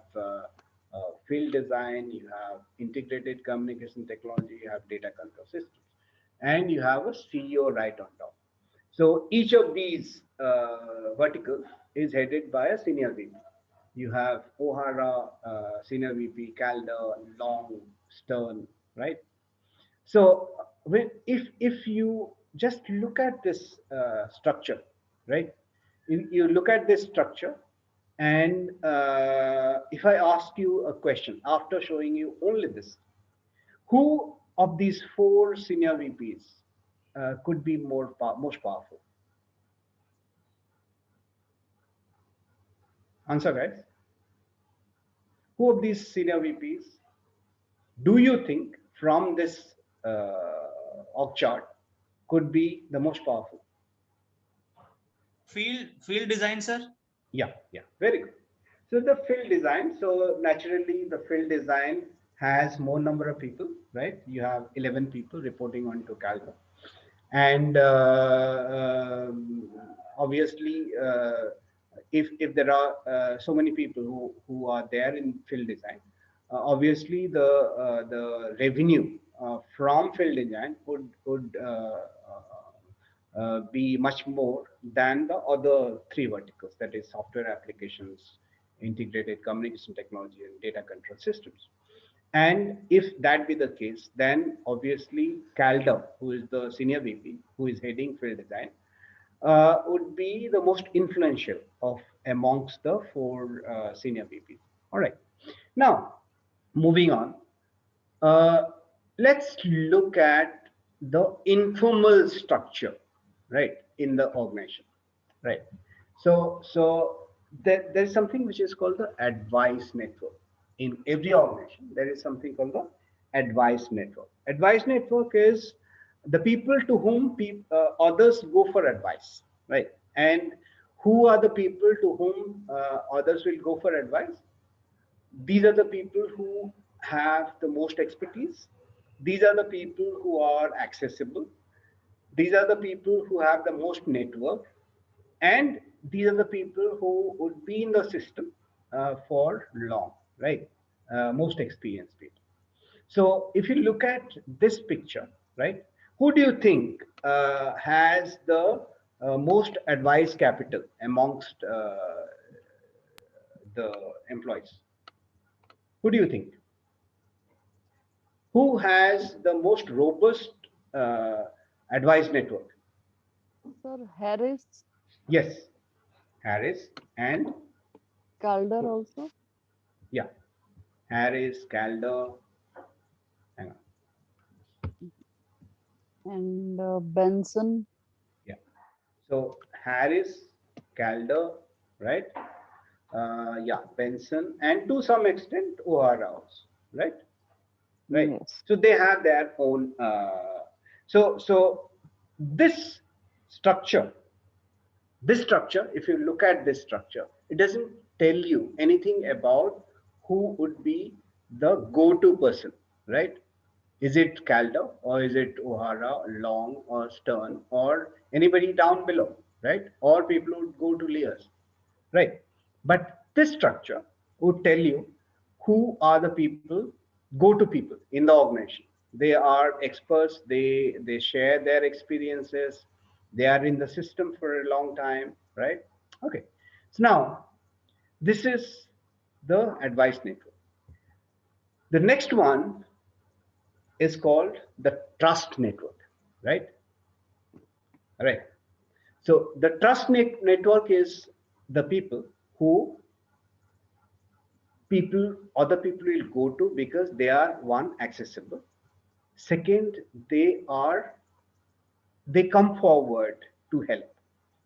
field design, you have integrated communication technology, you have data control systems, and you have a CEO right on top. So each of these verticals is headed by a senior VP. You have O'Hara, senior VP, Calder, Long, Stern, right? So if you just look at this structure, right? You look at this structure, and if I ask you a question after showing you only this, who of these four senior VPs could be most powerful? Answer, guys. Who of these senior VPs do you think from this org chart could be the most powerful? Field design, sir. Yeah, very good. So the field design, so naturally the field design has more number of people, right? You have 11 people reporting on to Calvo, and obviously if there are so many people who are there in field design, obviously the revenue from field design would be much more than the other three verticals, that is software applications, integrated communication technology and data control systems. And if that be the case, then obviously Calder, who is the senior VP, who is heading field design, would be the most influential of amongst the four senior VPs. All right. Now, moving on, uh, let's look at the informal structure, right, in the organization, right? So there's something which is called the advice network. In every organization, there is something called the advice network. Advice network is the people to whom others go for advice, right? And who are the people to whom others will go for advice? These are the people who have the most expertise. These are the people who are accessible. These are the people who have the most network, and these are the people who would be in the system for long, right? Most experienced people. So if you look at this picture, right, who do you think has the most advice capital amongst the employees? Who do you think? Who has the most robust uh, advice network? Sir, Harris, Yes, Harris and Calder also, yeah, Harris, Calder, hang on, and Benson. yeah. So Harris, Calder, right? Yeah, Benson, and to some extent O'Hara also, right? Right. Yes. So they have their own. So this structure, if you look at this structure, it doesn't tell you anything about who would be the go-to person, right? Is it Calder or is it O'Hara, Long or Stern or anybody down below, right? Or people would go to layers, right? But this structure would tell you who are the people, go-to people in the organization. They are experts. They share their experiences. They are in the system for a long time, right? Okay. So now this is the advice network. The next one is called the trust network, right? All right. So the network is the people who other people will go to because they are one accessible. Second, they come forward to help,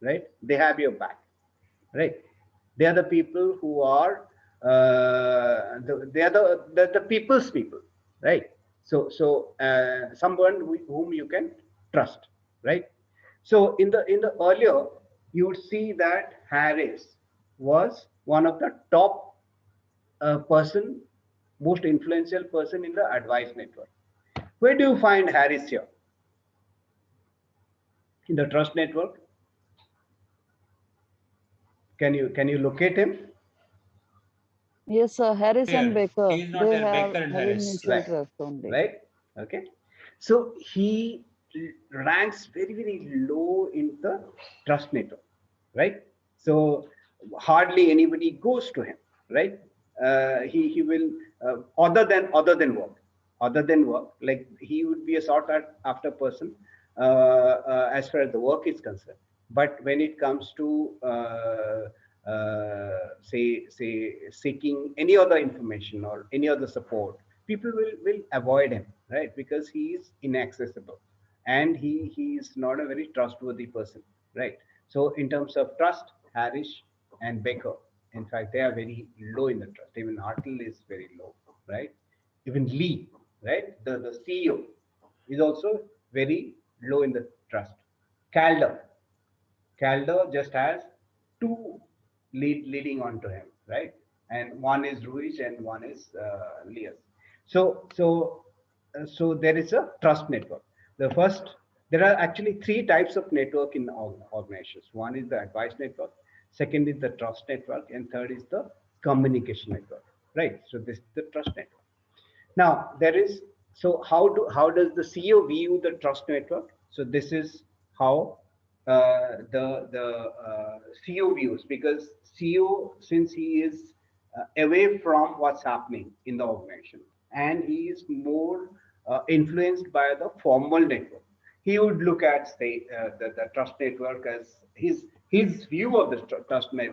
right? They have your back, right? They are the people who are they are the people's people, right? So someone whom you can trust, right? So in the earlier, you would see that Harris was one of the top person, most influential person in the advice network. Where do you find Harris here? In the trust network? Can you locate him? Yes, sir, He is not Harris and here. He Baker. is not They there. have Baker and having Harris. mutual Right, trust only. right, okay. So he ranks very very low in the trust network, right? So hardly anybody goes to him, right? He will other than work, like he would be a sought after person as far as the work is concerned. But when it comes to say seeking any other information or any other support, people will avoid him, right? Because he is inaccessible, and he is not a very trustworthy person, right? So in terms of trust, Harris and Baker, in fact, they are very low in the trust. Even Hartle is very low, right? Even Lee, right, the CEO, is also very low in the trust. Calder, just has two leading onto him, right? And one is Ruiz and one is Leas. So there is a trust network. There are actually three types of network in organizations. One is the advice network, second is the trust network, and third is the communication network, right? So this is the trust network. Now there is, so how does the CEO view the trust network? So this is how the CEO views, because CEO, since he is away from what's happening in the organization, and he is more influenced by the formal network. He would look at, say, the trust network as his view of the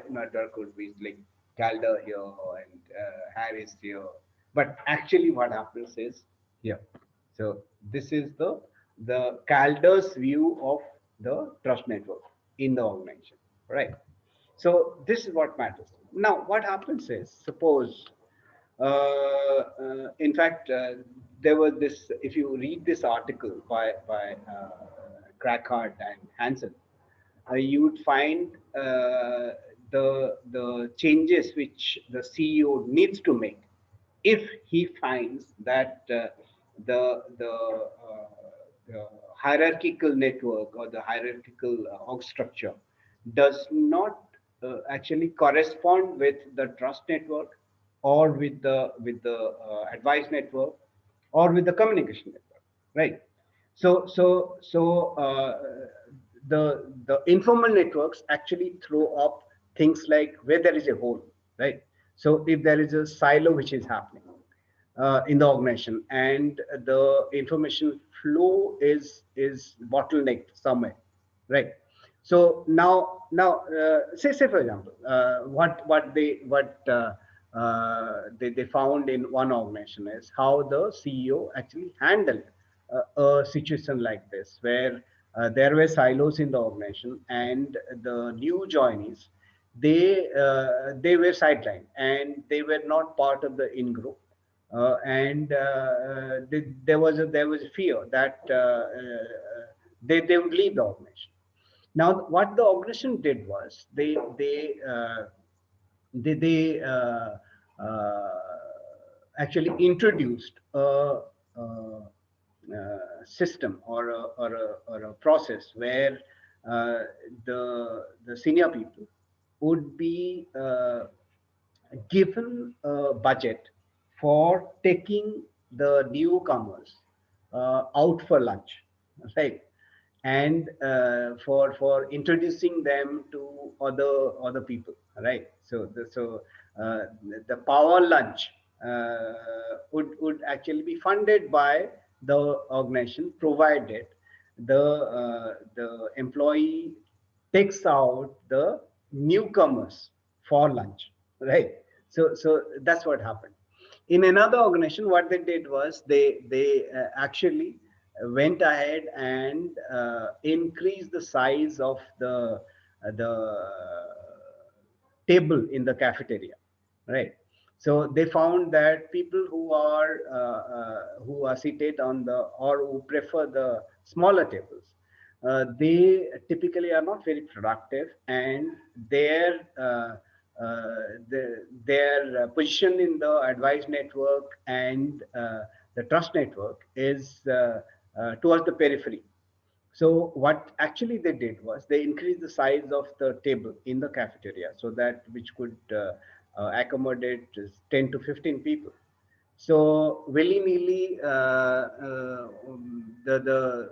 network would be like Calder here and Harris here, but actually what happens is here. So this is the Calder's view of the trust network in the organization, right? So this is what matters. Now, what happens is, suppose, in fact, there was this. If you read this article by Crackard and Hansen, you would find the changes which the CEO needs to make if he finds that the hierarchical network or the hierarchical org structure does not actually correspond with the trust network or with the advice network or with the communication network, right? So the informal networks actually throw up things like where there is a hole, right? So if there is a silo which is happening in the organization and the information flow is bottlenecked somewhere, right? So now say for example, what they found in one organization is how the CEO actually handled a situation like this, where there were silos in the organization and the new joinees, they were sidelined and they were not part of the in group, and there was a fear that they would leave the organization. Now, what the organization did was they actually introduced system or a process where the senior people would be given a budget for taking the newcomers out for lunch, right? And for introducing them to other people, right? So the power lunch would actually be funded by the organization, provided the employee takes out the newcomers for lunch, right? So that's what happened. In another organization, what they did was they actually went ahead and increased the size of the table in the cafeteria, right? So they found that people who are seated on the or who prefer the smaller tables, they typically are not very productive, and their position in the advice network and the trust network is towards the periphery. So what actually they did was they increased the size of the table in the cafeteria so that which could accommodate 10 to 15 people. So willy-nilly, the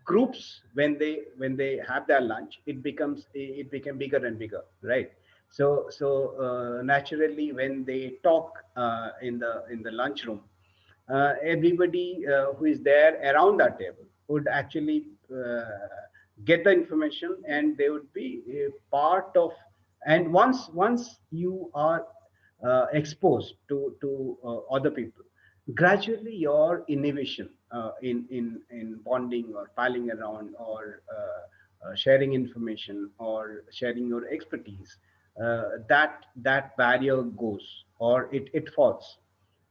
groups, when they have their lunch, it became bigger and bigger, right? So naturally, when they talk in the lunchroom, everybody who is there around that table would actually get the information, and they would be a part of. And once you are exposed to other people, gradually your innovation in bonding or piling around or sharing information or sharing your expertise, that barrier goes or it falls.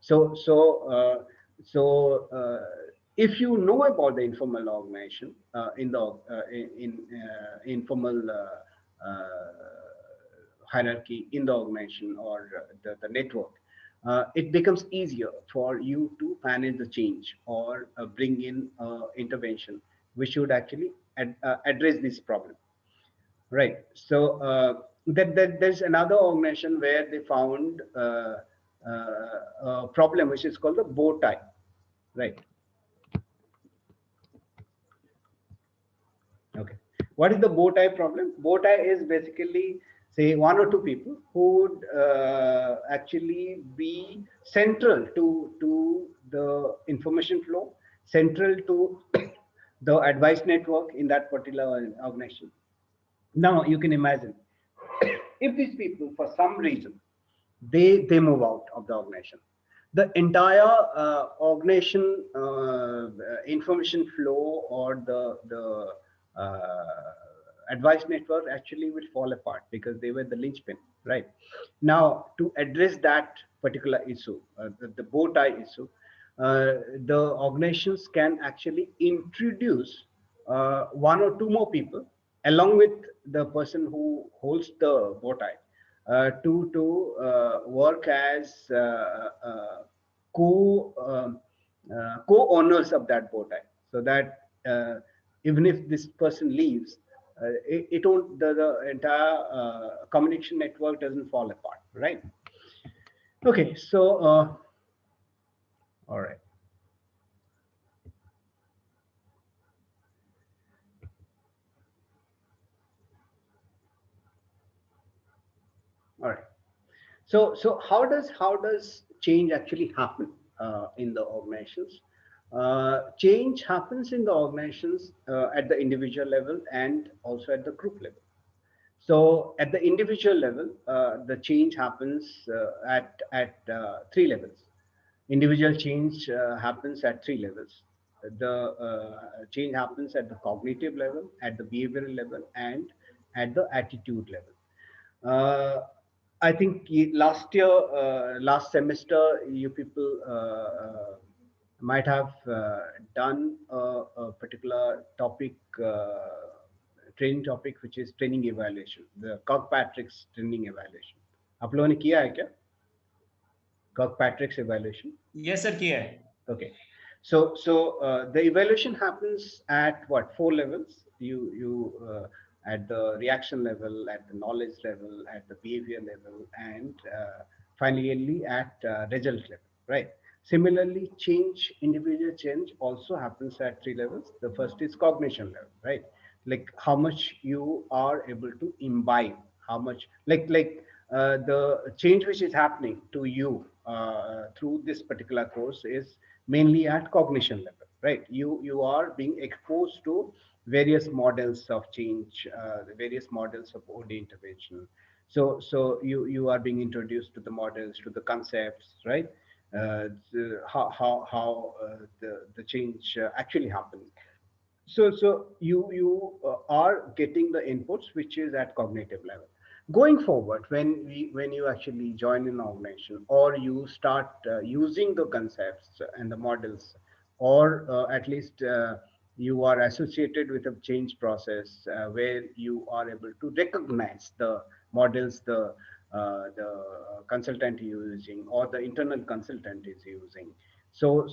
So if you know about the informal organization in the in informal hierarchy in the organization or the network, it becomes easier for you to manage the change or bring in intervention which should actually address this problem. Right. So that there's another organization where they found a problem which is called the bow tie. Right. Okay. What is the bow tie problem? Bow tie is basically say one or two people who would actually be central to the information flow, central to the advice network in that particular organization. Now you can imagine if these people, for some reason, they move out of the organization, the entire organization information flow or the advice network actually will fall apart because they were the linchpin, right? Now, to address that particular issue, the bow tie issue, the organizations can actually introduce one or two more people along with the person who holds the bow tie to work as co co-owners of that bow tie, so that even if this person leaves, it won't the entire communication network doesn't fall apart, right? Okay, so all right, all right. So how does change actually happen in the organizations? Change happens in the organizations at the individual level and also at the group level. So at the individual level, the change happens at three levels. Individual change happens at three levels. The change happens at the cognitive level, at the behavioral level, and at the attitude level. Uh, I think last year, last semester, you people might have done a particular topic, training topic, which is training evaluation, the Kirkpatrick's training evaluation. आप लोगों ने किया है क्या? Kirkpatrick's evaluation. Yes sir किया है. Okay. So the evaluation happens at what, four levels? You at the reaction level, at the knowledge level, at the behavior level, and finally at result level, right? Similarly, change, individual change also happens at three levels. The first is cognition level, right? Like how much you are able to imbibe, how much the change which is happening to you through this particular course is mainly at cognition level, right? You are being exposed to various models of change, the various models of OD intervention. So you are being introduced to the models, to the concepts, right? How the change actually happens. So you are getting the inputs which is at cognitive level. Going forward, when you actually join an organization or you start using the concepts and the models, or at least you are associated with a change process where you are able to recognize the models the consultant is using or the internal consultant is using. So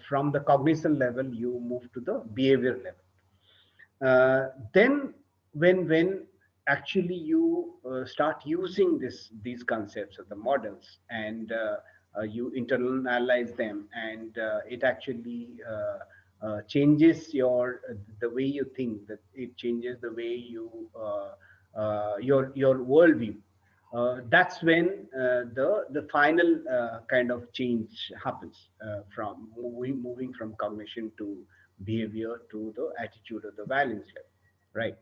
from the cognition level, you move to the behavior level. Then when actually you start using these concepts of the models and you internalize them, and it actually changes the way you think, that it changes the way you your worldview. That's when the final kind of change happens from moving from cognition to behavior to the attitude or the values level, right?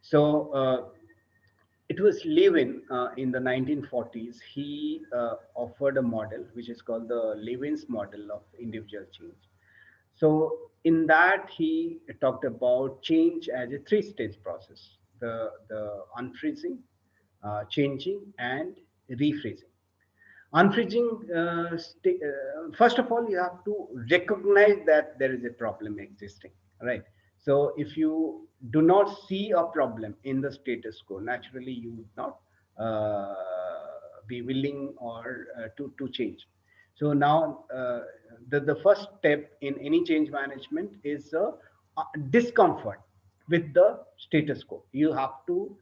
So it was Levin in the 1940s. He offered a model which is called the Levin's model of individual change. So in that, he talked about change as a three-stage process: the unfreezing, changing, and rephrasing. Unfreezing, first of all, you have to recognize that there is a problem existing, right? So if you do not see a problem in the status quo, naturally you would not uh, be willing or to change. So now the first step in any change management is discomfort with the status quo. You have to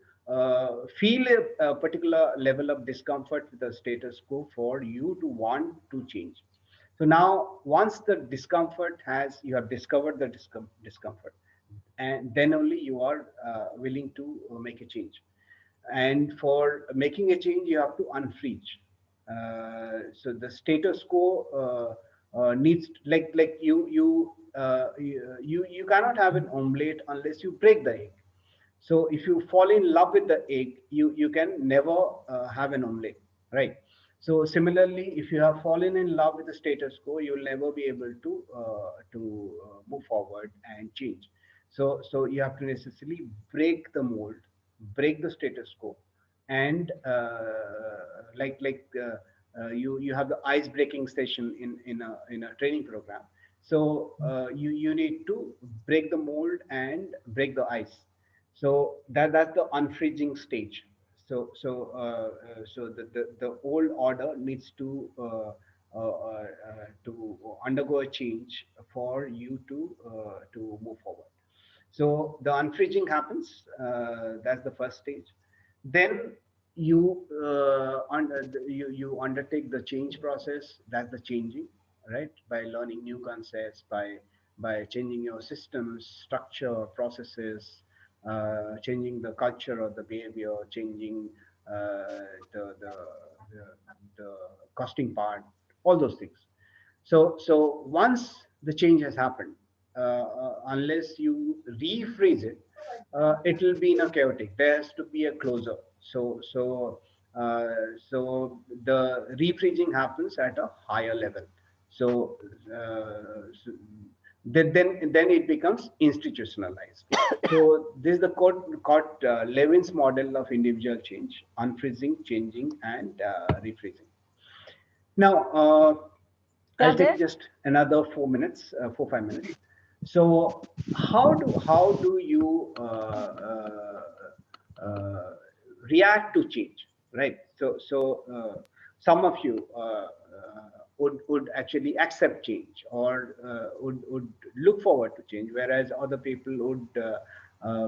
feel a particular level of discomfort with the status quo for you to want to change. So now, once the discomfort has, you have discovered the discomfort, and then only you are willing to make a change. And for making a change, you have to unfreeze. So the status quo needs, like you cannot have an omelette unless you break the egg. So if you fall in love with the egg, you can never have an omelette, right? So similarly, if you have fallen in love with the status quo, you will never be able to move forward and change. So you have to necessarily break the mold, break the status quo, and you have the ice breaking session in a training program. So you need to break the mold and break the ice. So that's the unfreezing stage. So the old order needs to undergo a change for you to move forward. So the unfreezing happens. That's the first stage. Then you undertake the change process. That's the changing, right? By learning new concepts, by changing your systems, structure, processes, changing the culture or the behavior, changing the the costing part, all those things. So once the change has happened, unless you refreeze it, it will be in a chaotic. There has to be a closure. Uh, so the refreezing happens at a higher level. So, so then it becomes institutionalized. So this is the Levin's model of individual change: unfreezing, changing, and refreezing. Now, I'll take Rajesh? just another 4 minutes, 5 minutes. So, how do you react to change, right? So some of you would actually accept change or would look forward to change, whereas other people would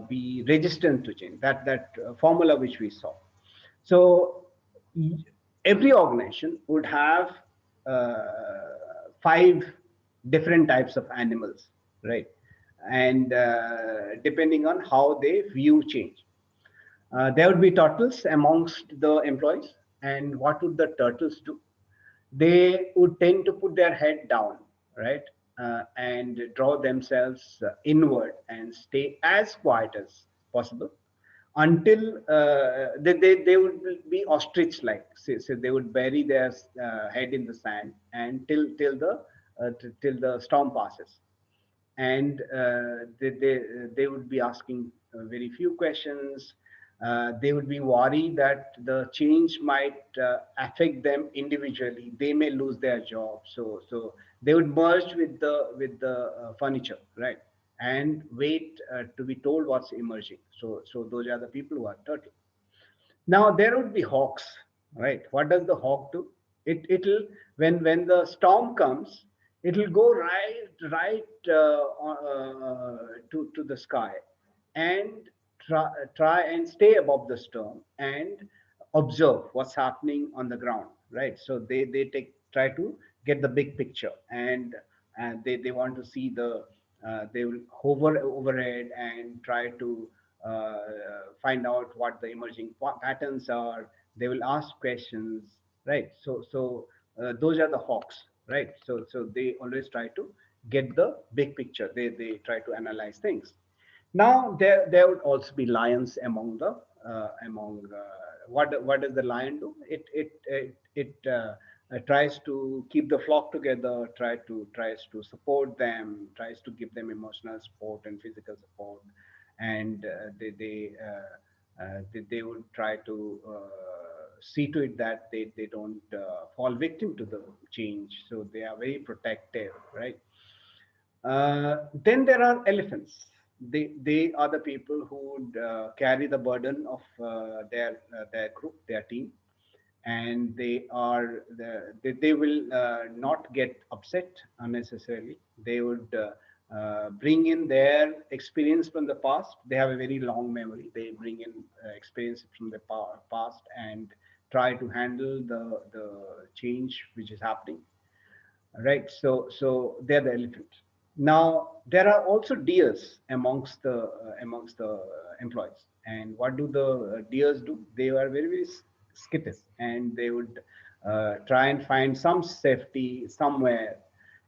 be resistant to change. That formula which we saw. So every organization would have five different types of animals, right? And depending on how they view change, there would be turtles amongst the employees. And what would the turtles do? They would tend to put their head down, right? And draw themselves inward and stay as quiet as possible until they would be ostrich like. So they would bury their head in the sand and till the storm passes. And they would be asking very few questions. They would be worried that the change might affect them individually. They may lose their job. So they would merge with the furniture, right? And wait to be told what's emerging. So those are the people who are turtle. Now there would be hawks, right? What does the hawk do? It'll, when the storm comes, it'll go right to the sky and try and stay above the storm and observe what's happening on the ground, right? So they try to get the big picture, and they want to see they will hover overhead and try to uh, find out what the emerging patterns are. They will ask questions, right? So those are the hawks, right? So they always try to get the big picture. They try to analyze things. Now there would also be lions among what does the lion do? It tries to keep the flock together, tries to support them, tries to give them emotional support and physical support, and they would try to see to it that they don't fall victim to the change. So they are very protective, right? Then there are elephants. They are the people who would carry the burden of their group, their team, and they will not get upset unnecessarily. They would bring in their experience from the past. They have a very long memory. They bring in experience from the past and try to handle the change which is happening, right? So they're the elephant. Now there are also deers amongst the employees, And what do the deers do? They are very, very skittish, and they would try and find some safety somewhere,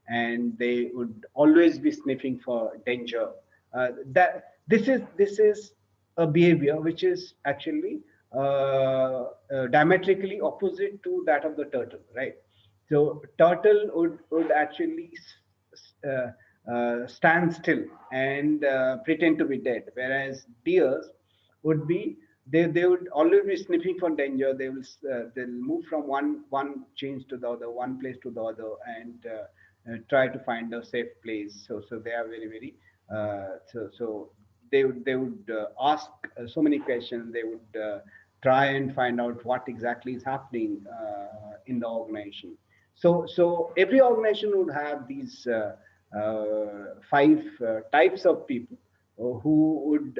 and they would always be sniffing for danger. That this is a behavior which is actually diametrically opposite to that of the turtle, right? So turtle would actually stand still and pretend to be dead, whereas deers would be, they would always be sniffing for danger. They'll move from one change to the other, one place to the other, and try to find a safe place. So they are very, very so they would ask so many questions. They would try and find out what exactly is happening in the organization. So every organization would have these five types of people who would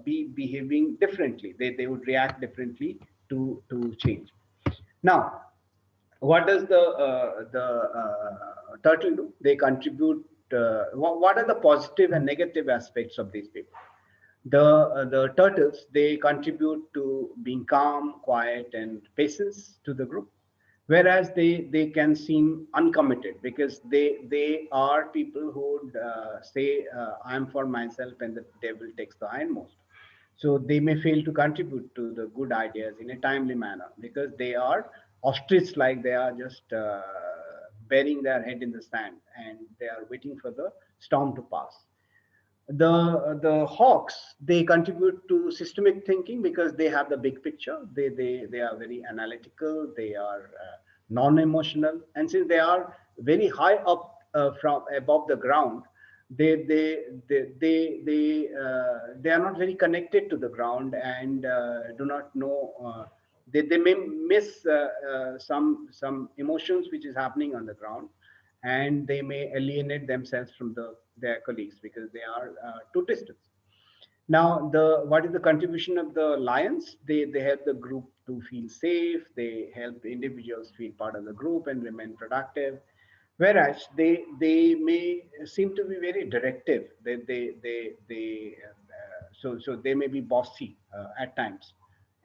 be behaving differently. They would react differently to change. Now, what does the turtle do? They contribute. What are the positive and negative aspects of these people? The turtles, they contribute to being calm, quiet, and patience to the group, whereas they can seem uncommitted because they are people who would say, I'm for myself and the devil takes the hindmost. So they may fail to contribute to the good ideas in a timely manner because they are ostrich like. They are just burying their head in the sand, and they are waiting for the storm to pass. The hawks, they contribute to systemic thinking because they have the big picture. They are very analytical. They are non-emotional, and since they are very high up from above the ground, they are not very connected to the ground and do not know. They may miss some emotions which is happening on the ground, and they may alienate themselves from their colleagues because they are too distant. Now, what is the contribution of the lions? They help the group to feel safe. They help individuals feel part of the group and remain productive. Whereas they may seem to be very directive. So they may be bossy at times,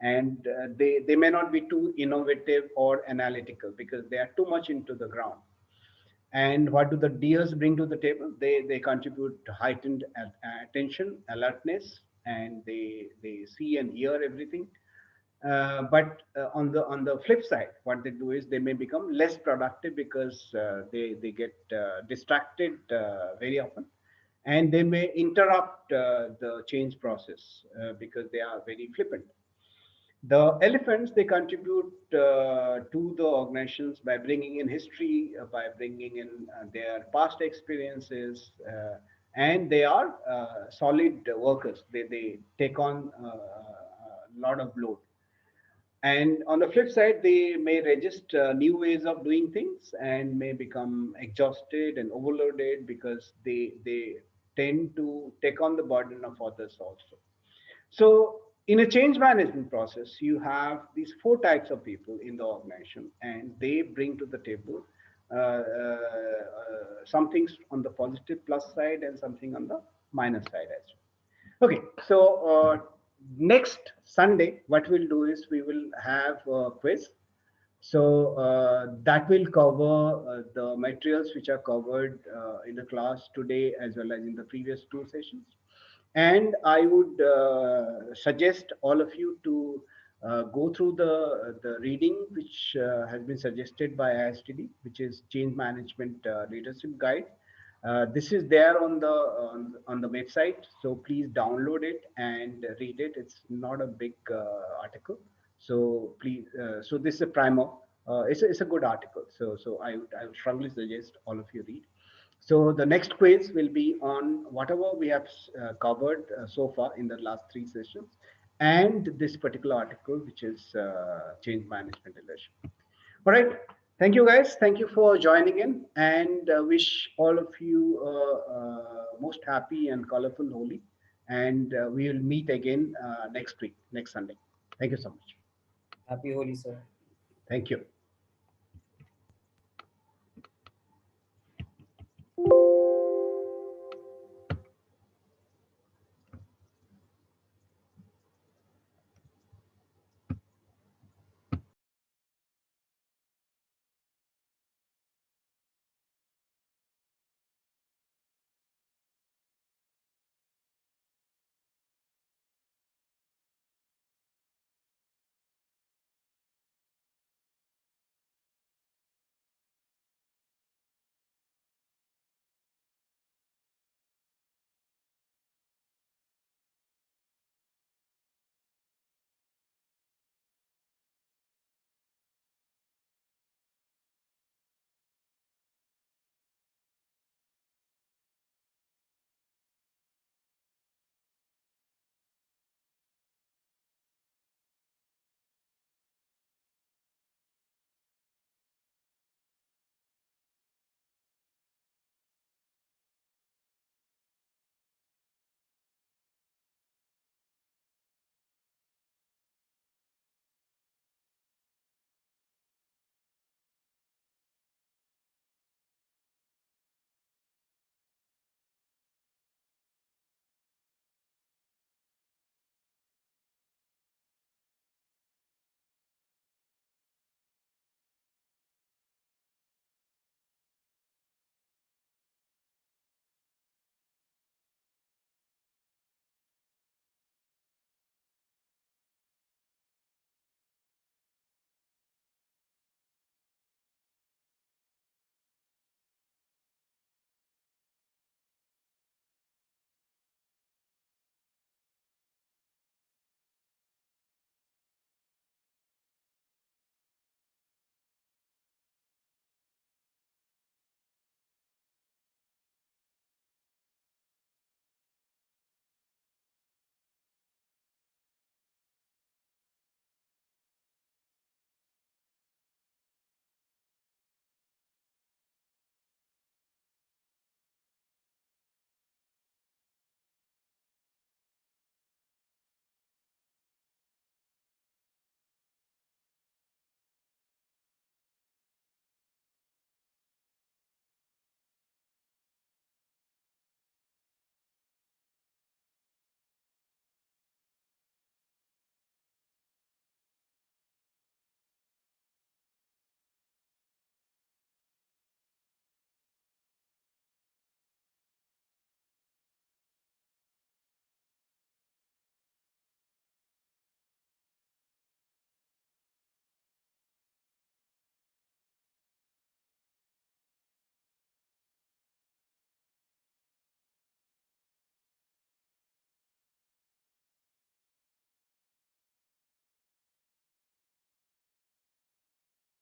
and they may not be too innovative or analytical because they are too much into the ground. And what do the deers bring to the table? They contribute to heightened attention, alertness, and they see and hear everything. But on the flip side, what they do is they may become less productive because they get distracted very often, and they may interrupt the change process because they are very flippant. The elephants, they contribute to the organizations by bringing in history, by bringing in their past experiences, and they are solid workers. They take on a lot of load. And on the flip side, they may resist new ways of doing things and may become exhausted and overloaded because they tend to take on the burden of others also. So, in a change management process, you have these four types of people in the organization, and they bring to the table some things on the positive plus side and something on the minus side as well. Okay, so next Sunday, what we'll do is we will have a quiz. So that will cover the materials which are covered in the class today as well as in the previous two sessions. And I would suggest all of you to go through the reading which has been suggested by ISTD, which is Change Management Leadership Guide. This is there on the website, so please download it and read it. It's not a big article, so please. So this is a primer. It's a good article. So I would strongly suggest all of you read. So the next quiz will be on whatever we have covered so far in the last three sessions, and this particular article, which is change management leadership. All right. Thank you, guys. Thank you for joining in, and wish all of you most happy and colorful Holi. And we will meet again next week, next Sunday. Thank you so much. Happy Holi, sir. Thank you.